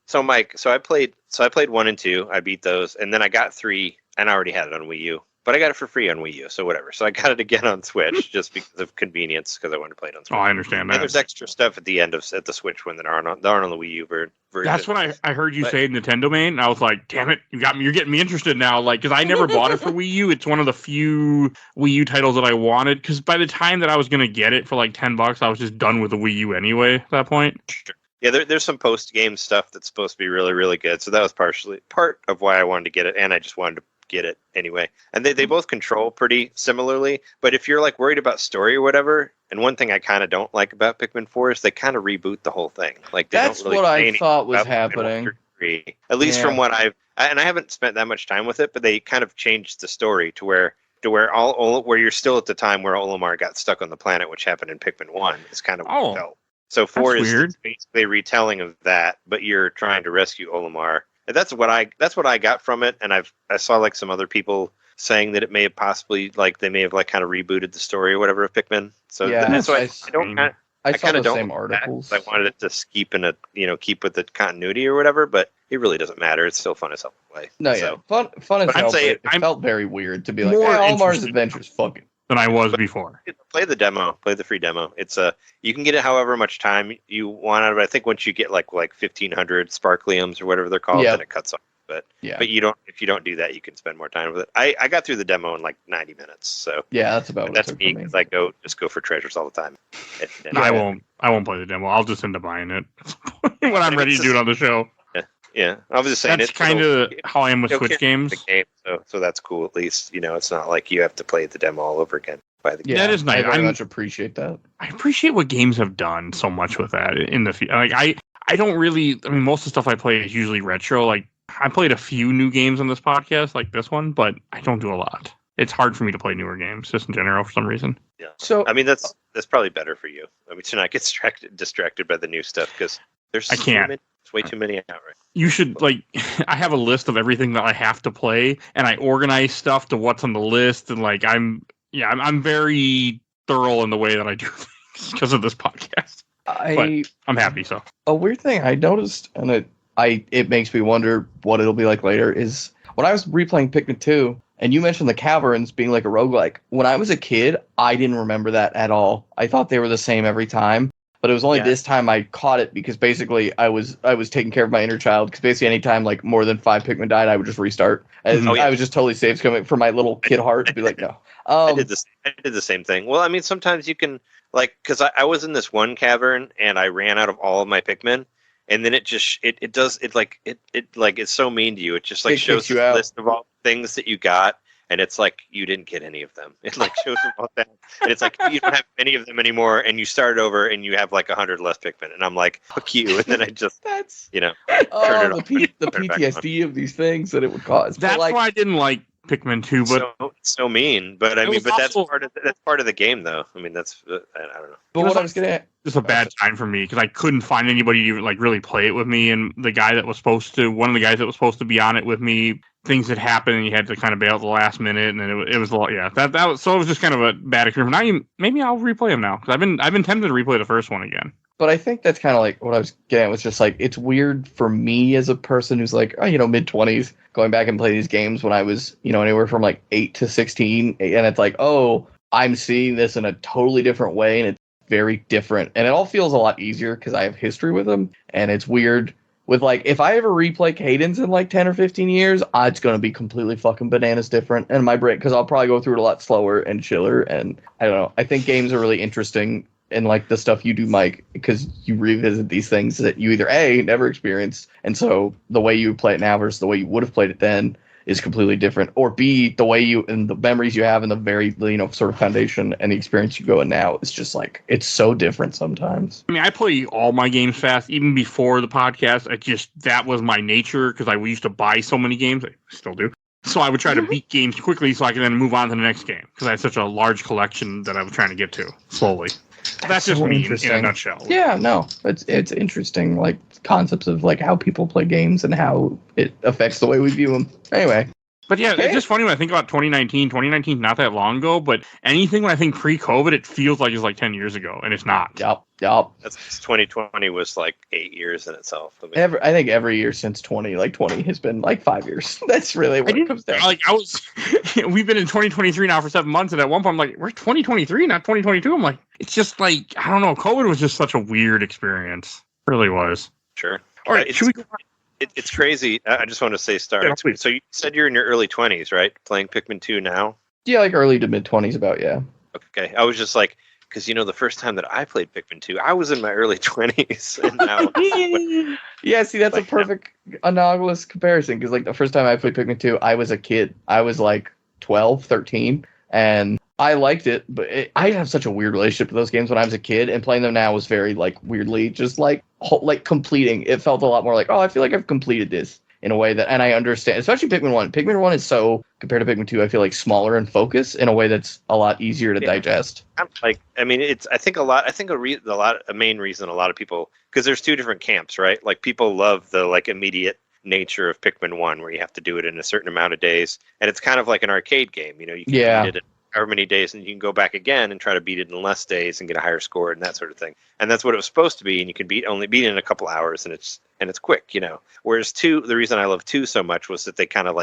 so Mike, I played 1 and 2. I beat those, and then I got 3, and I already had it on Wii U. But I got it for free on Wii U, so whatever. So I got it again on Switch just because of convenience, because I wanted to play it on Switch. Oh, I understand that. And there's extra stuff at the end at the Switch when they aren't on the Wii U version. That's what I heard you say, Nintendo main. And I was like, damn it, you're getting me interested now. Like, because I never bought it for Wii U. It's one of the few Wii U titles that I wanted. Because by the time that I was gonna get it for like $10, I was just done with the Wii U anyway. At that point. Sure. Yeah, there's some post-game stuff that's supposed to be really, really good. So that was part of why I wanted to get it, and I just wanted to get it anyway. And they both control pretty similarly, but if you're like worried about story or whatever, and one thing I kind of don't like about Pikmin 4 is they kind of reboot the whole thing. Like that's don't really what I thought was happening. At least from what I haven't spent that much time with it, but they kind of changed the story to where where you're still at the time where Olimar got stuck on the planet, which happened in Pikmin 1. Is kind of what it felt. So 4 is basically a retelling of that, but you're trying to rescue Olimar. And that's what I got from it, and I saw like some other people saying that it may have possibly they may have kind of rebooted the story or whatever of Pikmin. So that's why I kind of don't same articles. I wanted it to keep keep with the continuity or whatever, but it really doesn't matter. It's still fun as hell to play. No, so, fun as hell. It felt very weird to be like, Olimar's Adventures, fucking. Than I was before. Play the demo. Play the free demo. It's you can get it however much time you want out of it. I think once you get like 1,500 sparkliums or whatever they're called, then it cuts off. but Yeah. but if you don't do that, you can spend more time with it. I got through the demo in like 90 minutes, so Yeah, that's about what it that's took me for me. because I go for treasures all the time. And I won't play the demo. I'll just end up buying it when I'm ready to do it on the show. Yeah, I was just saying that's kind of how I am with Switch games. The game, so that's cool. At least it's not like you have to play the demo all over again. Yeah, that is nice. I very much appreciate that. I appreciate what games have done so much with that in the like. I don't really. I mean, most of the stuff I play is usually retro. Like I played a few new games on this podcast, like this one, but I don't do a lot. It's hard for me to play newer games just in general for some reason. Yeah. So I mean, that's probably better for you. I mean, to not get distracted by the new stuff because there's there's way too many out right. You should I have a list of everything that I have to play, and I organize stuff to what's on the list, and I'm very thorough in the way that I do things because of this podcast. But I'm happy. So a weird thing I noticed, and it makes me wonder what it'll be like later, is when I was replaying Pikmin 2, and you mentioned the caverns being like a roguelike. When I was a kid, I didn't remember that at all. I thought they were the same every time. But it was only this time I caught it because basically I was taking care of my inner child. Because basically anytime like more than 5 Pikmin died, I would just restart. And I was just totally safe coming for my little kid heart to be like, no. I did the same thing. Well, I mean, sometimes you can because I was in this one cavern and I ran out of all of my Pikmin, and then it's so mean to you. It just shows you a list of all things that you got. And it's like you didn't get any of them. It shows them all that, and it's like you don't have any of them anymore. And you start over, and you have 100 less Pikmin. And I'm like, fuck you. And then I just turn it off. The PTSD of these things that it would cause. That's why I didn't like Pikmin 2. But so mean. But I mean, that's part of the game, though. I mean, that's I don't know. But what I was gonna. Just a bad time for me because I couldn't find anybody to really play it with me, and one of the guys that was supposed to be on it with me, things had happened and you had to kind of bail at the last minute, and then it was a lot. Yeah, that was so it was just kind of a bad experience. Maybe I'll replay them now because I've been tempted to replay the first one again. But I think that's kind of like what I was getting at was just it's weird for me as a person who's mid-20s going back and play these games when I was anywhere from 8 to 16, and it's I'm seeing this in a totally different way, and it's very different, and it all feels a lot easier because I have history with them, and it's weird with if I ever replay Cadence in 10 or 15 years, it's going to be completely fucking bananas different, and my brain, because I'll probably go through it a lot slower and chiller, and I don't know. I think games are really interesting in the stuff you do, Mike, because you revisit these things that you either A, never experienced, and so the way you play it now versus the way you would have played it then is completely different, or B, the way you and the memories you have and the very sort of foundation and the experience you go in now is just it's so different sometimes. I mean, I play all my games fast, even before the podcast. That was my nature because we used to buy so many games. I still do. So I would try to beat games quickly so I could then move on to the next game because I had such a large collection that I was trying to get to slowly. That's just me in a nutshell. Yeah, no, it's interesting, concepts of how people play games and how it affects the way we view them. Anyway. But yeah, It's just funny when I think about 2019. 2019 is not that long ago, but anything when I think pre-COVID, it feels like it's 10 years ago, and it's not. Yup. That's 2020 was 8 years in itself. I think every year since 20 has been 5 years. That's really what it comes down. We've been in 2023 now for 7 months, and at one point I'm we're 2023, not 2022. I'm it's just I don't know. COVID was just such a weird experience. It really was. Sure. All right, should we go? It's crazy. I just want to say, so you said you're in your early 20s, right? Playing Pikmin 2 now? Yeah, early to mid-20s about, yeah. Okay. I was just because, the first time that I played Pikmin 2, I was in my early 20s. And now... Yeah, see, that's a perfect analogous comparison, because, the first time I played Pikmin 2, I was a kid. I was, 12, 13, and I liked it, but I have such a weird relationship to those games when I was a kid, and playing them now was very, weirdly just, completing. It felt a lot more I feel like I've completed this in a way that, and I understand, especially Pikmin 1. Pikmin 1 is so, compared to Pikmin 2, I feel smaller in focus in a way that's a lot easier to digest. I mean, a main reason a lot of people, because there's two different camps, right? People love the, immediate nature of Pikmin 1, where you have to do it in a certain amount of days, and it's kind of like an arcade game, you can beat it in however many days, and you can go back again and try to beat it in less days and get a higher score and that sort of thing. And that's what it was supposed to be, and you can only beat it in a couple hours, and it's quick, Whereas 2, the reason I love 2 so much was that they kind of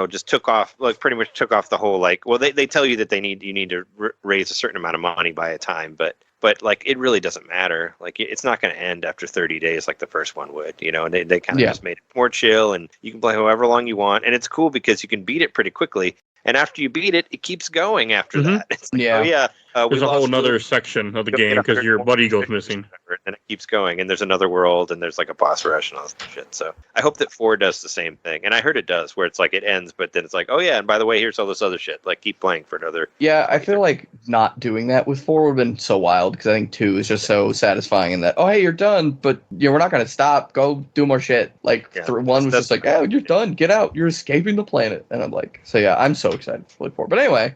just took off, pretty much took off the whole, they tell you that you need to raise a certain amount of money by a time, but But like, it really doesn't matter. Like, it's not going to end after 30 days like the first one would, you know. And they kind of just made it more chill, and you can play however long you want, and it's cool because you can beat it pretty quickly. And after you beat it, it keeps going after that. It's like, oh yeah, there's a whole another section of the game because your buddy goes missing. And it keeps going, and there's another world, and there's like a boss rush and all that shit. So I hope that 4 does the same thing. And I heard it does, where it's like it ends, but then it's like, oh yeah, and by the way, here's all this other shit. Like, keep playing for another. Yeah, I feel like not doing that with 4 would have been so wild, because I think 2 is just so satisfying in that, oh hey, you're done, but we're not going to stop. Go do more shit. Like, 1 was just like, oh, you're done. Get out. You're escaping the planet. And I'm like, so yeah, I'm so excited for 4. But anyway,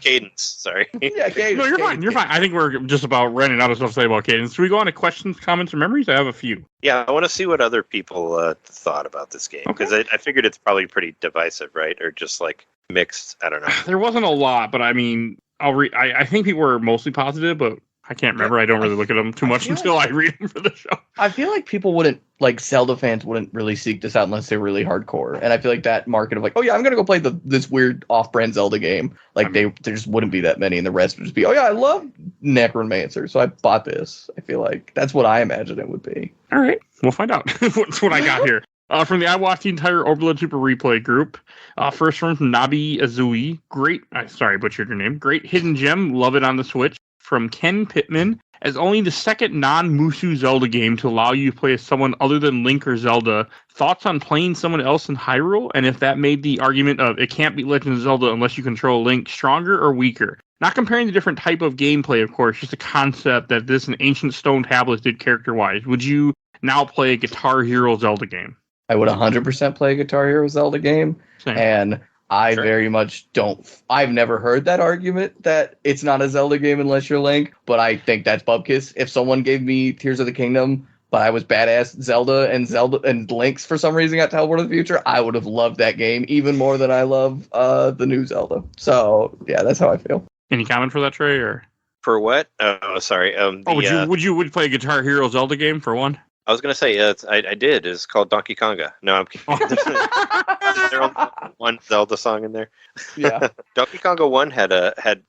Cadence. Sorry. Yeah, Cadence. No, you're fine. You're fine. I think we're just about running out of stuff to say about Cadence. Should we go on to questions, comments, or memories? I have a few. Yeah, I want to see what other people thought about this game, because I figured it's probably pretty divisive, right? Or just like mixed. I don't know. There wasn't a lot, but I mean, I think people were mostly positive, but I can't remember. I don't really look at them too much until I read them for the show. I feel like people wouldn't, like, Zelda fans wouldn't really seek this out unless they're really hardcore. And I feel like that market of like, oh yeah, I'm going to go play this weird off-brand Zelda game. Like, there just wouldn't be that many, and the rest would just be, oh yeah, I love Necromancer, so I bought this. I feel like that's what I imagine it would be. All right. We'll find out. What's what I got here. From the I watched the entire Overload Super Replay group. First from Nabi Azui. Great. Sorry, butchered your name. Great hidden gem. Love it on the Switch. From Ken Pittman. As only the second non-Musou Zelda game to allow you to play as someone other than Link or Zelda. Thoughts on playing someone else in Hyrule? And if that made the argument of it can't be Legend of Zelda unless you control Link stronger or weaker? Not comparing the different type of gameplay, of course. Just the concept that this an ancient stone tablet did character-wise. Would you now play a Guitar Hero Zelda game? I would 100% play a Guitar Hero Zelda game. Same. And I very much don't. I've never heard that argument that it's not a Zelda game unless you're Link, but I think that's bupkis. If someone gave me Tears of the Kingdom, but I was badass Zelda and Link's for some reason got Teleport of the Future, I would have loved that game even more than I love the new Zelda. So yeah, that's how I feel. Any comment for that, Trey? Or for what? Oh, sorry. Would you play a Guitar Hero Zelda game for one? I was going to say, I did. It's called Donkey Konga. No, I'm kidding. There's only one Zelda song in there. Yeah. Donkey Konga 1 had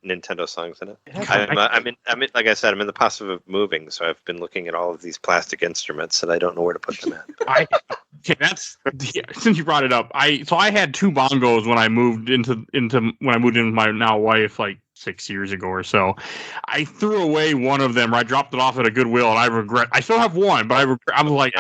Nintendo songs in it. I'm in, like I said, I'm in the process of moving, so I've been looking at all of these plastic instruments, and I don't know where to put them at. Since you brought it up, I had 2 bongos when I moved into my now wife, like 6 years ago or so. I threw away one of them. I dropped it off at a Goodwill, and I still have one, but I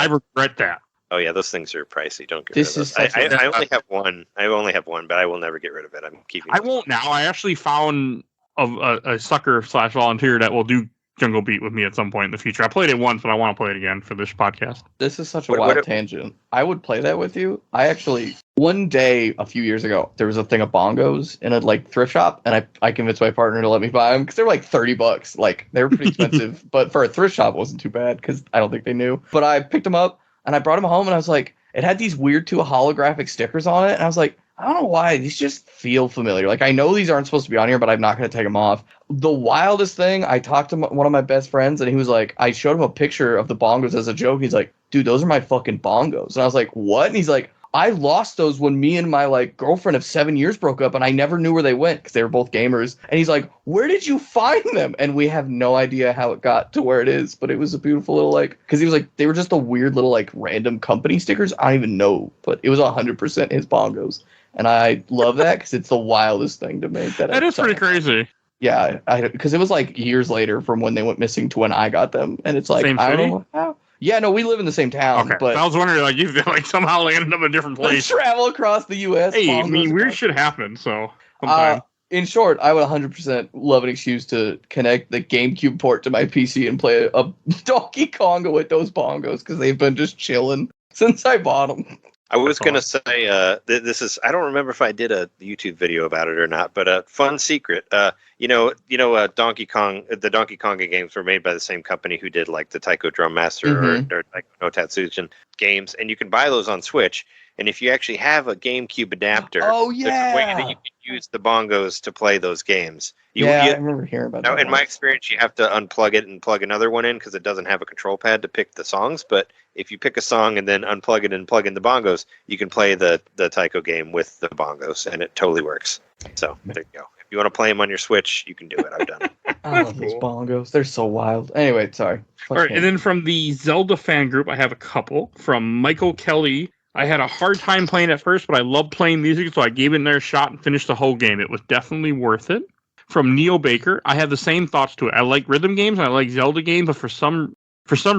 regret that. Oh yeah, those things are pricey. Don't get rid of those. I only have one. I only have one, but I will never get rid of it. I'm keeping. I won't now. I actually found a sucker / volunteer that will do Jungle Beat with me at some point in the future. I played it once, but I want to play it again for this podcast. This is such a wild tangent. I would play that with you. I actually, one day a few years ago, there was a thing of bongos in a thrift shop, and I convinced my partner to let me buy them because they were like $30. Like, they were pretty expensive, but for a thrift shop, it wasn't too bad because I don't think they knew. But I picked them up and I brought them home, and I was like, it had these weird 2 holographic stickers on it, and I was like, I don't know why, these just feel familiar. Like, I know these aren't supposed to be on here, but I'm not going to take them off. The wildest thing, I talked to one of my best friends, and he was like, I showed him a picture of the bongos as a joke. He's like, dude, those are my fucking bongos. And I was like, what? And he's like, I lost those when me and my girlfriend of 7 years broke up, and I never knew where they went because they were both gamers. And he's like, where did you find them? And we have no idea how it got to where it is, but it was a beautiful little because he was like, they were just a weird little random company stickers. I don't even know, but it was 100% his bongos. And I love that because it's the wildest thing to make. That is pretty crazy. Yeah, because it was years later from when they went missing to when I got them, and it's like, same I don't know how. Yeah, no, we live in the same town. Okay, but I was wondering, you somehow landed up in a different place. Travel across the U.S. Hey, I mean, weird shit happens, so sometimes. In short, I would 100% love an excuse to connect the GameCube port to my PC and play a Donkey Konga with those bongos because they've been just chilling since I bought them. I was going to say, this is, I don't remember if I did a YouTube video about it or not, but a fun secret. Donkey Kong, the Donkey Konga games were made by the same company who did the Taiko Drum Master or no Tatsujin games, and you can buy those on Switch. And if you actually have a GameCube adapter, there's a way that you can use the bongos to play those games. I remember hearing about that. Now, in my experience, you have to unplug it and plug another one in because it doesn't have a control pad to pick the songs. But if you pick a song and then unplug it and plug in the bongos, you can play the Taiko game with the bongos, and it totally works. So there you go. You want to play them on your Switch? You can do it. I've done it. I love those bongos. They're so wild. Anyway, sorry. All right, and then from the Zelda fan group, I have a couple. From Michael Kelly, I had a hard time playing at first, but I love playing music, so I gave it another shot and finished the whole game. It was definitely worth it. From Neil Baker, I had the same thoughts to it. I like rhythm games and I like Zelda games, but for some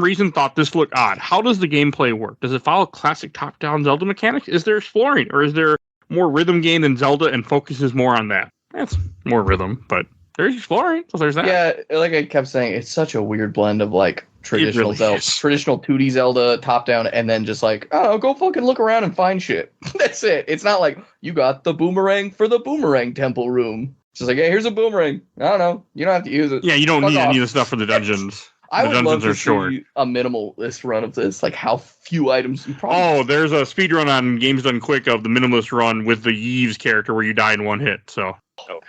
reason thought this looked odd. How does the gameplay work? Does it follow classic top-down Zelda mechanics? Is there exploring, or is there more rhythm game than Zelda and focuses more on that? That's more rhythm, but there's exploring, so there's that. Yeah, like I kept saying, it's such a weird blend of like traditional Zelda, traditional 2D Zelda top-down, and then just like, oh, go fucking look around and find shit. That's it. It's not like you got the boomerang for the boomerang temple room. It's just like, hey, here's a boomerang. I don't know. You don't have to use it. Yeah, you don't need any of the stuff for the dungeons. I would love to see a minimalist run of this, like how few items you probably. Oh, there's a speedrun on Games Done Quick of the minimalist run with the Yves character where you die in one hit. So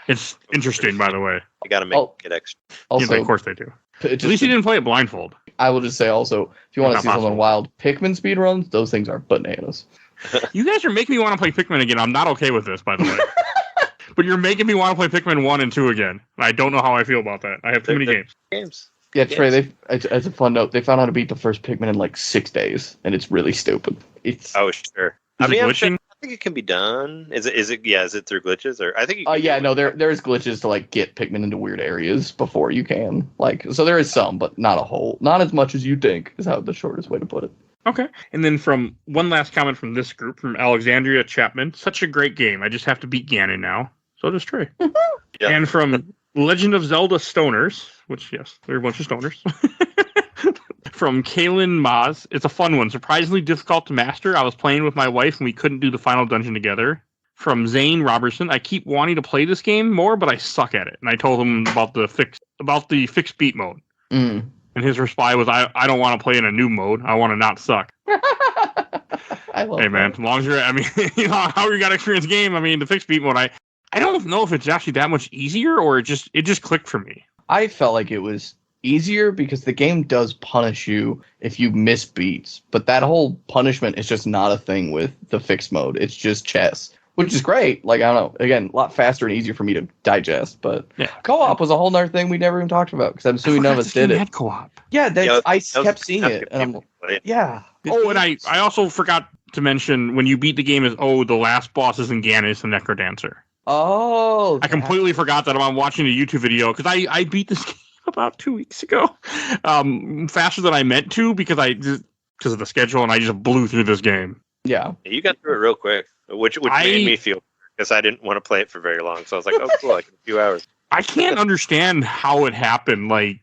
it's interesting, by the way. You got to make it extra. Also, of course they do. At least you didn't play it blindfold. I will just say also, if you want to see something wild, Pikmin speedruns, those things are bananas. You guys are making me want to play Pikmin again. I'm not okay with this, by the way. But you're making me want to play Pikmin 1 and 2 again. I don't know how I feel about that. I have too many games. Yeah, Trey, as a fun note, they found out how to beat the first Pikmin in like 6 days, and it's really stupid. Sure. I mean, I think it can be done. Is it through glitches, or I think there's glitches to like get Pikmin into weird areas before you can. Like, so there is some, but not a whole. Not as much as you think is how the shortest way to put it. Okay. And then from one last comment from this group, from Alexandria Chapman, such a great game. I just have to beat Ganon now. So does Trey. Yeah. And from Legend of Zelda Stoners, which, yes, they're a bunch of stoners. From Kaylin Maz, it's a fun one. Surprisingly difficult to master. I was playing with my wife and we couldn't do the final dungeon together. From Zane Robertson, I keep wanting to play this game more, but I suck at it. And I told him about the fixed beat mode. Mm. And his reply was, I don't want to play in a new mode. I want to not suck. I love Hey, man, as long as you're, I mean, you know, how you got to experience game, I mean, the fixed beat mode, I don't know if it's actually that much easier or it just clicked for me. I felt like it was easier because the game does punish you if you miss beats, but that whole punishment is just not a thing with the fixed mode. It's just chess, which is great. Like, I don't know, again, a lot faster and easier for me to digest, but co-op was a whole nother thing we never even talked about because I'm assuming none of us did it. Had co-op. Yeah, I kept seeing it, and yeah. Oh, and I also forgot to mention when you beat the game the last boss isn't Ganon, it's the Necrodancer. Oh, I completely forgot that I'm watching a YouTube video because I beat this game about 2 weeks ago, faster than I meant to because of the schedule, and I just blew through this game. Yeah, you got through it real quick, which made me feel because I didn't want to play it for very long, so I was like, oh, cool, like a few hours. I can't understand how it happened. Like,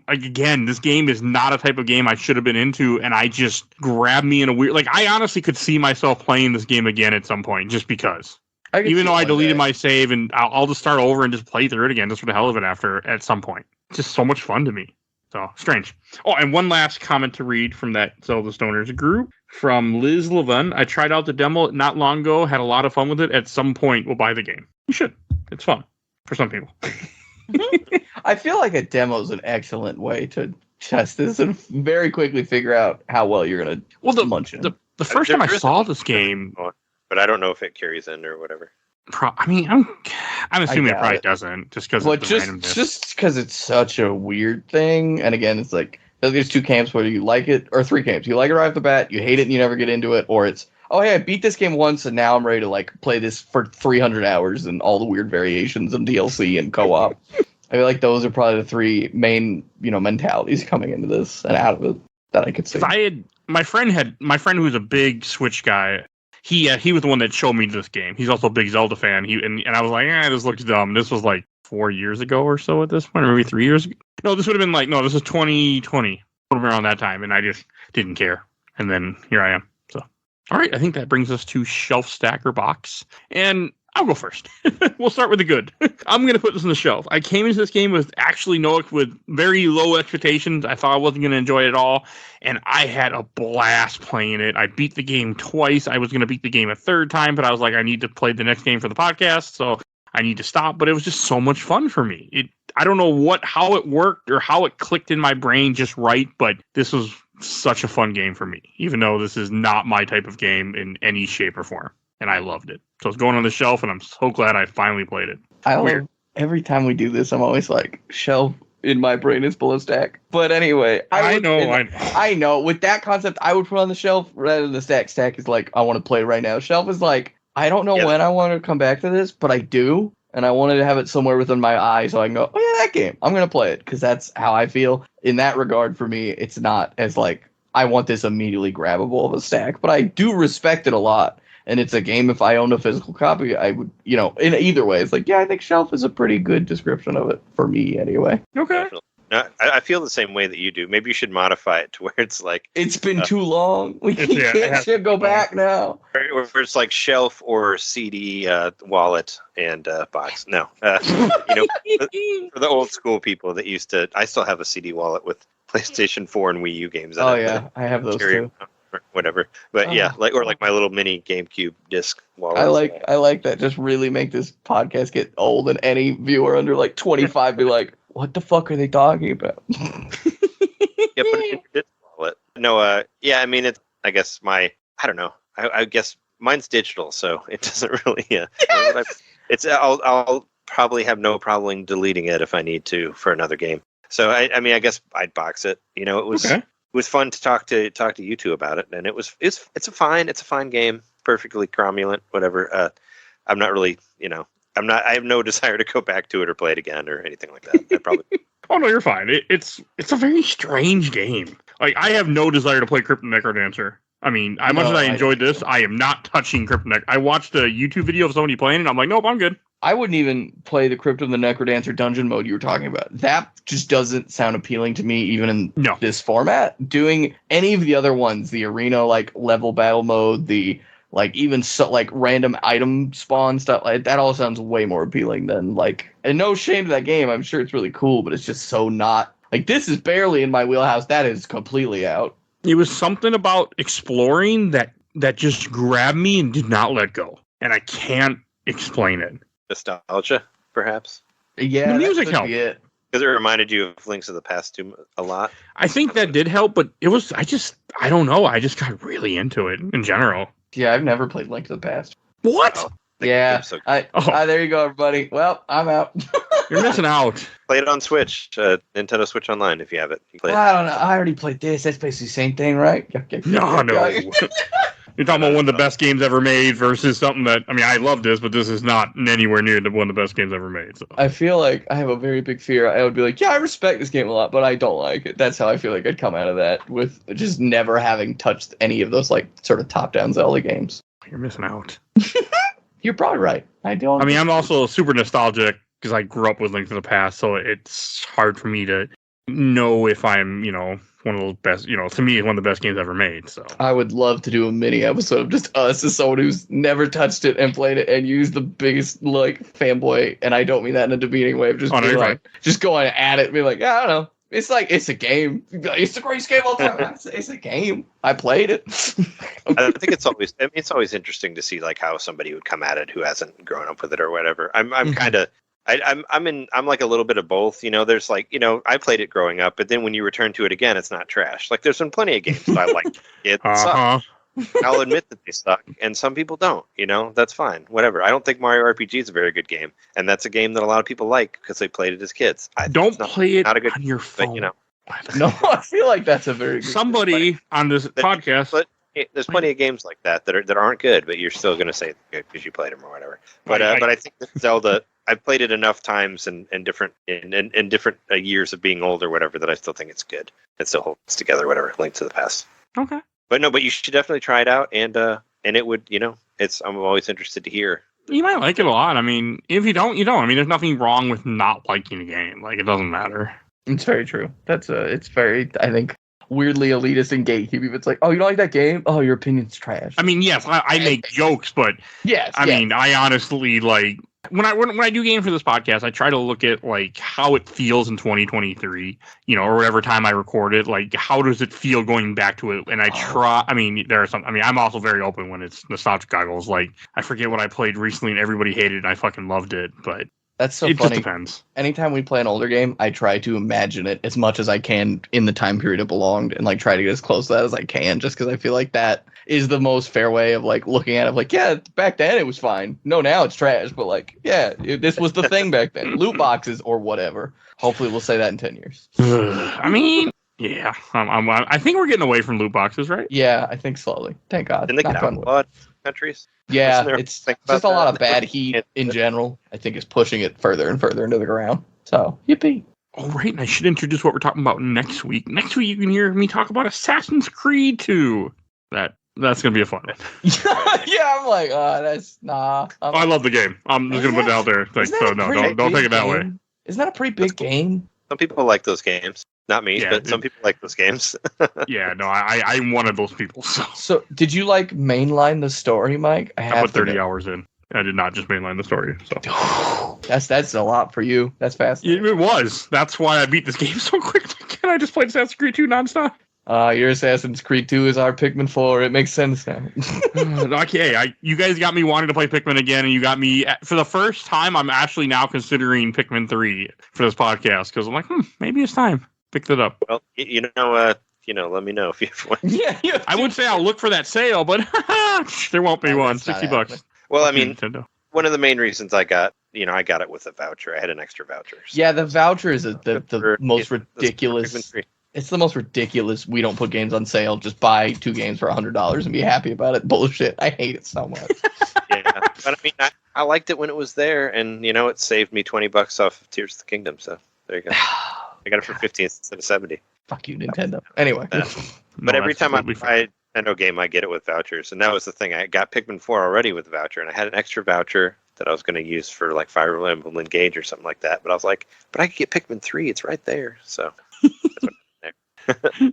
again, this game is not a type of game I should have been into, and I just grabbed me in a weird. Like, I honestly could see myself playing this game again at some point, just because. Even though I deleted my save, and I'll just start over and just play through it again, just for the hell of it at some point. It's just so much fun to me. So, strange. Oh, and one last comment to read from that Zelda Stoners group. From Liz Levin. I tried out the demo not long ago, had a lot of fun with it. At some point, we'll buy the game. You should. It's fun. For some people. I feel like a demo is an excellent way to test this and very quickly figure out how well you're going to munch it. The first time I saw this game... But I don't know if it carries in or whatever. I'm assuming it probably doesn't, just because of the randomness. Just because it's such a weird thing. And again, it's like, there's two camps where you like it, or three camps. You like it right off the bat, you hate it and you never get into it, or it's, oh, hey, I beat this game once and now I'm ready to like play this for 300 hours and all the weird variations and DLC and co-op. I feel like those are probably the three main, mentalities coming into this and out of it that I could see. My friend who's a big Switch guy. He was the one that showed me this game. He's also a big Zelda fan. And I was like, this looks dumb. This was like 4 years ago or so at this point, or maybe 3 years ago. No, this would have been this is 2020, around that time, and I just didn't care. And then here I am. So, all right, I think that brings us to Shelf Stacker Box. And I'll go first. We'll start with the good. I'm going to put this on the shelf. I came into this game with very low expectations. I thought I wasn't going to enjoy it at all, and I had a blast playing it. I beat the game twice. I was going to beat the game a third time, but I was like, I need to play the next game for the podcast, so I need to stop. But it was just so much fun for me. I don't know how it worked or how it clicked in my brain just right, but this was such a fun game for me, even though this is not my type of game in any shape or form. And I loved it. So it's going on the shelf, and I'm so glad I finally played it. Every time we do this, I'm always like, shelf in my brain is below stack. But anyway, I know. With that concept, I would put on the shelf rather than the stack. Stack is like, I want to play right now. Shelf is like, I don't know when I want to come back to this, but I do. And I wanted to have it somewhere within my eye so I can go, oh yeah, that game. I'm going to play it because that's how I feel. In that regard, for me, it's not as like, I want this immediately grabbable of a stack, but I do respect it a lot. And it's a game, if I owned a physical copy, I would, in either way, it's like, yeah, I think shelf is a pretty good description of it for me anyway. Okay. Definitely. I feel the same way that you do. Maybe you should modify it to where it's like... It's been too long. We can't go back now. Where it's like shelf or CD wallet and box. No. For the old school people that used to... I still have a CD wallet with PlayStation 4 and Wii U games. Oh, yeah. I have those too. Whatever. But yeah, like my little mini GameCube disc wallet. I like that. Just really make this podcast get old and any viewer under like 25 be like, what the fuck are they talking about? Yeah, put it in your disc wallet. No, I mean, it's, I guess I don't know. I guess mine's digital, so it doesn't really, I'll probably have no problem deleting it if I need to for another game. So, I mean, I guess I'd box it. It was... Okay. It was fun to talk to you two about it, and it's a fine game, perfectly cromulent, whatever. I'm not really, I have no desire to go back to it or play it again or anything like that. I probably. Oh no, you're fine. It's a very strange game. Like I have no desire to play Crypt of the Necrodancer. I mean, as much as I enjoyed this, I am not touching Crypt of the I watched a YouTube video of somebody playing it, and I'm like, nope, I'm good. I wouldn't even play the Crypt of the Necrodancer dungeon mode you were talking about. That just doesn't sound appealing to me, even in this format. Doing any of the other ones, the arena like level battle mode, the like even random item spawn stuff, like that all sounds way more appealing than like. And no shame to that game, I'm sure it's really cool, but it's just so not like this is barely in my wheelhouse. That is completely out. It was something about exploring that just grabbed me and did not let go, and I can't explain it. Nostalgia, perhaps. Yeah, the music helped because it reminded you of Links of the Past a lot. I think that did help, but it was I don't know. I just got really into it in general. Yeah, I've never played Link to the Past. What? Oh, yeah. So there you go, everybody. Well, I'm out. You're missing out. Play it on Switch, Nintendo Switch Online if you have it. I don't know. I already played this. That's basically the same thing, right? No. You're talking about one of the best games ever made versus something that, I mean, I love this, but this is not anywhere near one of the best games ever made. So I feel like I have a very big fear. I would be like, yeah, I respect this game a lot, but I don't like it. That's how I feel like I'd come out of that, with just never having touched any of those like sort of top-down Zelda games. You're missing out. You're probably right. I'm also super nostalgic because I grew up with Link to the Past, so it's hard for me to know if I'm, one of the best, to me, one of the best games ever made. So I would love to do a mini episode of just us as someone who's never touched it and played it and used the biggest like fanboy, and I don't mean that in a demeaning way of just just going at it and be like, I don't know. It's like, it's a game. It's the greatest game of all time. It's a game. I played it. I think it's always interesting to see like how somebody would come at it who hasn't grown up with it or whatever. I'm kind of, I'm like a little bit of both. There's like, I played it growing up, but then when you return to it again, it's not trash. Like there's been plenty of games that I like. It sucks. I'll admit that they suck, and some people don't. That's fine. Whatever. I don't think Mario RPG is a very good game, and that's a game that a lot of people like because they played it as kids. Don't play it on your phone. But, no, I feel like that's a very good somebody on this podcast. But there's plenty of games like that aren't good, but you're still going to say it's good because you played them or whatever. But I think that Zelda, I've played it enough times and different years of being old or whatever that I still think it's good. It still holds together. Whatever. Link to the Past. Okay. But you should definitely try it out, and it would, I'm always interested to hear. You might like it a lot. I mean, if you don't, you don't. I mean, there's nothing wrong with not liking a game. Like, it doesn't matter. It's very true. It's very, I think, weirdly elitist and gatekeeping. It's like, oh, you don't like that game? Oh, your opinion's trash. I mean, yes, I make jokes, but I mean, I honestly like. When I do games for this podcast, I try to look at like how it feels in 2023, or whatever time I record it. Like, how does it feel going back to it? And I try. I mean, there are some. I mean, I'm also very open when it's nostalgic goggles. Like, I forget what I played recently and everybody hated it, and I fucking loved it. But That's so it funny. just depends. Anytime we play an older game, I try to imagine it as much as I can in the time period it belonged, and like try to get as close to that as I can, just because I feel like that is the most fair way of like looking at it. Like, yeah, back then it was fine. No, now it's trash. But like, yeah, this was the thing back then. Loot boxes or whatever. Hopefully, we'll say that in 10 years. I mean, yeah, I think we're getting away from loot boxes, right? Yeah, I think slowly. Thank God. Didn't they get Knock on wood. outlawed in countries? Yeah, Wasn't there it's something just a about lot that? of bad heat in general. I think is pushing it further and further into the ground. So, yippee. Oh, right, and I should introduce what we're talking about next week. Next week, you can hear me talk about Assassin's Creed 2. That's gonna be a fun one. Yeah, I'm like, that's nah. I love the game. I'm just gonna put it out there. Like, Isn't so that a no, pretty don't take big it that way. game? Isn't that a pretty big game? Some people like those games. Not me, Yeah, but some people like those games. Yeah, no, I'm one of those people. So, did you like mainline the story, Mike? I put 30 hours in. I did not just mainline the story. So That's a lot for you. That's fast. it was. That's why I beat this game so quickly. Can I just play Assassin's Creed 2 nonstop? Your Assassin's Creed 2 is our Pikmin 4. It makes sense now. Okay, you guys got me wanting to play Pikmin again, and you got me for the first time. I'm actually now considering Pikmin 3 for this podcast because I'm like, maybe it's time. Pick it up. Well, let me know if you want. Yeah, I would say I'll look for that sale, but there won't be one. That's not $60. Well, I mean, Nintendo. one of the main reasons I got it with a voucher. I had an extra voucher. So. Yeah, the voucher is the most Pikmin ridiculous. 3. It's the most ridiculous. We don't put games on sale. Just buy 2 games for $100 and be happy about it. Bullshit. I hate it so much. Yeah, but I mean, I liked it when it was there, and it saved me $20 off of Tears of the Kingdom. So there you go. I got it for 15 instead of 70. Fuck you, Nintendo. Anyway. But every time I buy a Nintendo game, I get it with vouchers, and that was the thing. I got Pikmin 4 already with a voucher, and I had an extra voucher that I was going to use for like Fire Emblem Engage or something like that. But I was like, but I could get Pikmin 3. It's right there. So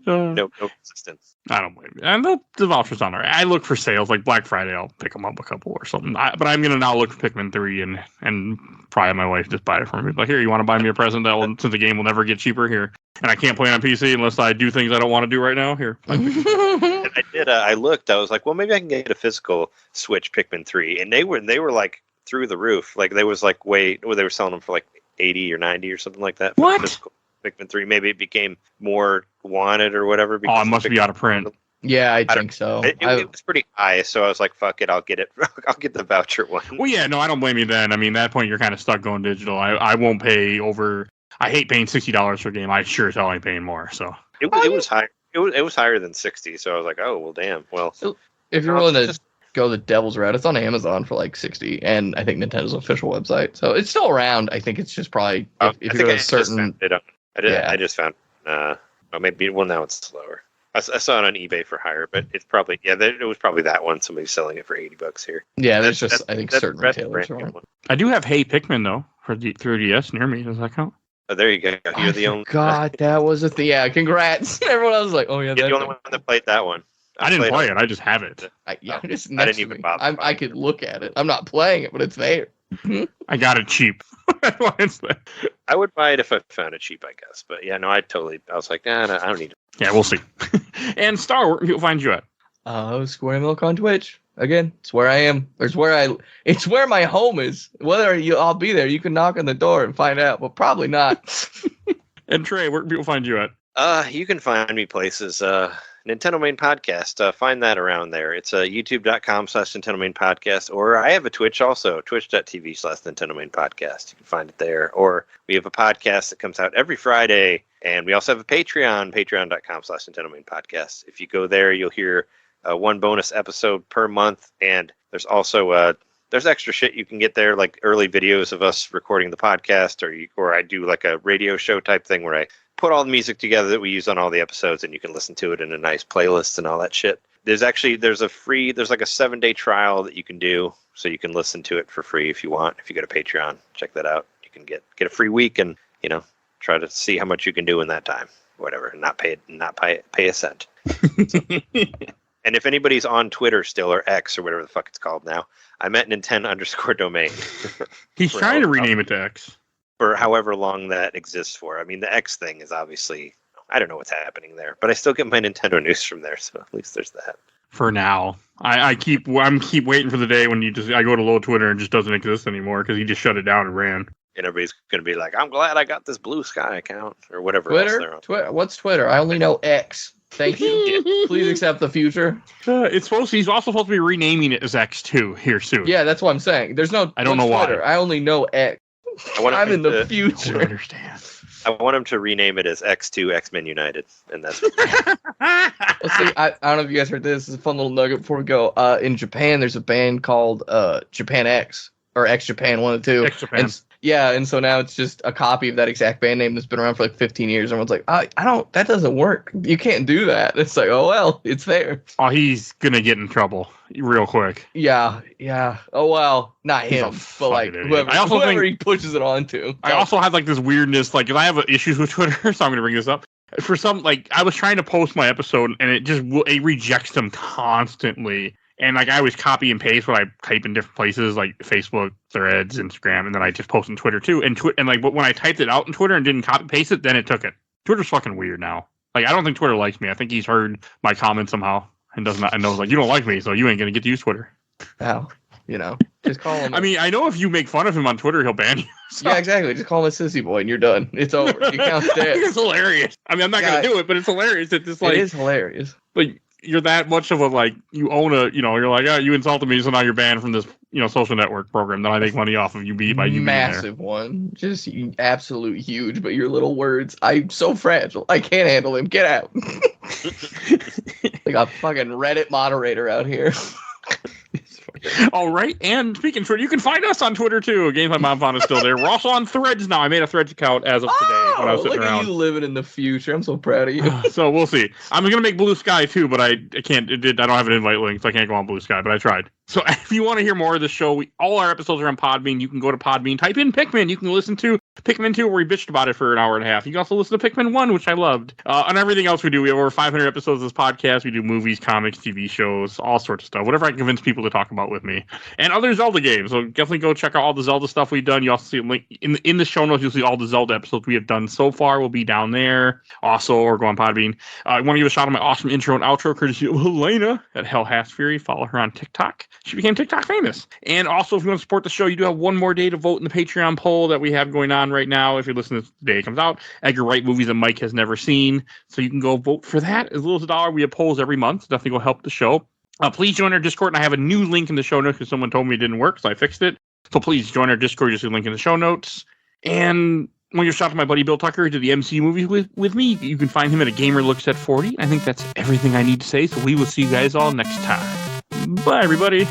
no resistance. I don't blame you. And the vouchers on there. I look for sales like Black Friday. I'll pick them up a couple or something. But I'm gonna now look for Pikmin 3 and probably my wife just buy it for me. Like, here, you want to buy me a present since the game will never get cheaper here, and I can't play it on PC unless I do things I don't want to do right now. Here. And I did. I looked. I was like, well, maybe I can get a physical Switch Pikmin 3, and they were like through the roof. Like they was like they were selling them for like 80 or 90 or something like that. What? Physical Pikmin 3. Maybe it became more wanted or whatever. Oh, it must be out of print. Yeah, I think so. It was pretty high, so I was like, fuck it, I'll get it. I'll get the voucher one. Well, yeah, no, I don't blame you then. I mean, at that point, you're kind of stuck going digital. I won't pay over. I hate paying $60 for a game. I sure as hell ain't paying more. So it was high. It was higher than 60, so I was like, oh well, damn. Well, if you're willing to go the devil's route, it's on Amazon for like 60, and I think Nintendo's official website, so it's still around. I think it's just probably if you go to a certain. I just found. Maybe now it's slower. I saw it on eBay for hire, but it's probably it was probably that one. Somebody's selling it for $80 here. Yeah, there's just I think certain retailers are on. I do have Hey Pikmin though for the 3DS near me. Does that count? Oh, there you go. You're the only. God, that was a thing. Yeah, congrats. Everyone else was like, oh yeah, You're the only one that played that one. I didn't play it. I just have it. I didn't even bother. I could look at it. I'm not playing it, but it's there. I got it cheap. That's why it's there. I would buy it if I found it cheap, I guess. But yeah, no, I was like, nah, I don't need it. Yeah, we'll see. And Star, where people find you at? Square Milk on Twitch. Again, it's where I am. It's where my home is. Whether I'll be there, you can knock on the door and find out, but probably not. And Trey, where can people find you at? You can find me places. Nintendo Main Podcast. Find that around there. It's youtube.com/Nintendo Main Podcast. Or I have a Twitch also, twitch.tv/Nintendo Main Podcast. You can find it there. Or we have a podcast that comes out every Friday. And we also have a Patreon, patreon.com/Nintendo Main Podcast. If you go there, you'll hear one bonus episode per month. And there's also there's extra shit you can get there, like early videos of us recording the podcast, or I do like a radio show type thing where I put all the music together that we use on all the episodes, and you can listen to it in a nice playlist and all that shit. There's like a 7-day trial that you can do, so you can listen to it for free if you want. If you go to Patreon, check that out. You can get a free week and try to see how much you can do in that time, whatever, and not pay a cent. So, and if anybody's on Twitter still, or X or whatever the fuck it's called now, I'm at Nintendo_domain. He's trying to rename it to X. For however long that exists for. I mean, the X thing is obviously, I don't know what's happening there, but I still get my Nintendo news from there, so at least there's that. For now, I'm keep waiting for the day when I go to load Twitter and it just doesn't exist anymore because he just shut it down and ran. And everybody's going to be like, I'm glad I got this Blue Sky account or whatever else they're on. Twitter? What's Twitter? I only know X. Thank you. Please accept the future. He's also supposed to be renaming it as X2 here soon. Yeah, that's what I'm saying. There's no. I don't know Twitter. why. I only know X. I'm in the I future. don't understand. I want him to rename it as X2 X-Men United, and that's. Let's see. I don't know if you guys heard this. This is a fun little nugget before we go. In Japan, there's a band called Japan X or X Japan, one of the two. X Japan. And so now it's just a copy of that exact band name that's been around for like 15 years. Everyone's like, that doesn't work. You can't do that. It's like, oh, well, it's there. Oh, he's going to get in trouble real quick. Yeah. Oh, well, not him, but like whoever he pushes it on to. I also have like this weirdness, like, 'cause I have issues with Twitter, so I'm going to bring this up. For some, like, I was trying to post my episode and it rejects them constantly. And like I always copy and paste what I type in different places, like Facebook, Threads, Instagram, and then I just post on Twitter too. But when I typed it out in Twitter and didn't copy paste it, then it took it. Twitter's fucking weird now. Like I don't think Twitter likes me. I think he's heard my comments somehow and knows like you don't like me, so you ain't gonna get to use Twitter. Wow. Just call him. I mean, I know if you make fun of him on Twitter, he'll ban you. So. Yeah, exactly. Just call him a sissy boy and you're done. It's over. You count dead. It's hilarious. I mean, I'm not gonna do it, but it's hilarious. It is hilarious. But you're that much of a, like, you own a, you're like, oh, you insulted me, so now you're banned from this, social network program that I make money off of you by you being there. Massive one. Just absolute huge, but your little words, I'm so fragile. I can't handle him. Get out. Like a fucking Reddit moderator out here. All right, and speaking of Twitter, you can find us on Twitter too. Games My Mom Found is still there. We're also on Threads now. I made a Threads account as of today when I was sitting look around. At you living in the future. I'm so proud of you. So we'll see. I'm gonna make Blue Sky too, but I can't. I don't have an invite link, so I can't go on Blue Sky. But I tried. So if you want to hear more of the show, all our episodes are on Podbean. You can go to Podbean, type in Pikmin. You can listen to Pikmin 2, where we bitched about it for an hour and a half. You can also listen to Pikmin 1, which I loved. And everything else we do. We have over 500 episodes of this podcast. We do movies, comics, TV shows, all sorts of stuff. Whatever I can convince people to talk about with me. And other Zelda games. So definitely go check out all the Zelda stuff we've done. You also see a link in the show notes. You'll see all the Zelda episodes we have done so far. Will be down there. Also, or go on Podbean. I want to give a shout out to my awesome intro and outro, courtesy of Helena at Hell Has Fury. Follow her on TikTok. She became TikTok famous. And also, if you want to support the show, you do have one more day to vote in the Patreon poll that we have going on right now. If you're listening to this, the day it comes out, Edgar Wright movies that Mike has never seen. So you can go vote for that. As little as $1, we have polls every month. Definitely go help the show. Please join our Discord, and I have a new link in the show notes because someone told me it didn't work, so I fixed it. So please join our Discord. You'll see a link in the show notes. And when you're shopping my buddy Bill Tucker, who did the MCU movies with me, you can find him at A Gamer Looks at 40. I think that's everything I need to say, so we will see you guys all next time. Bye, everybody.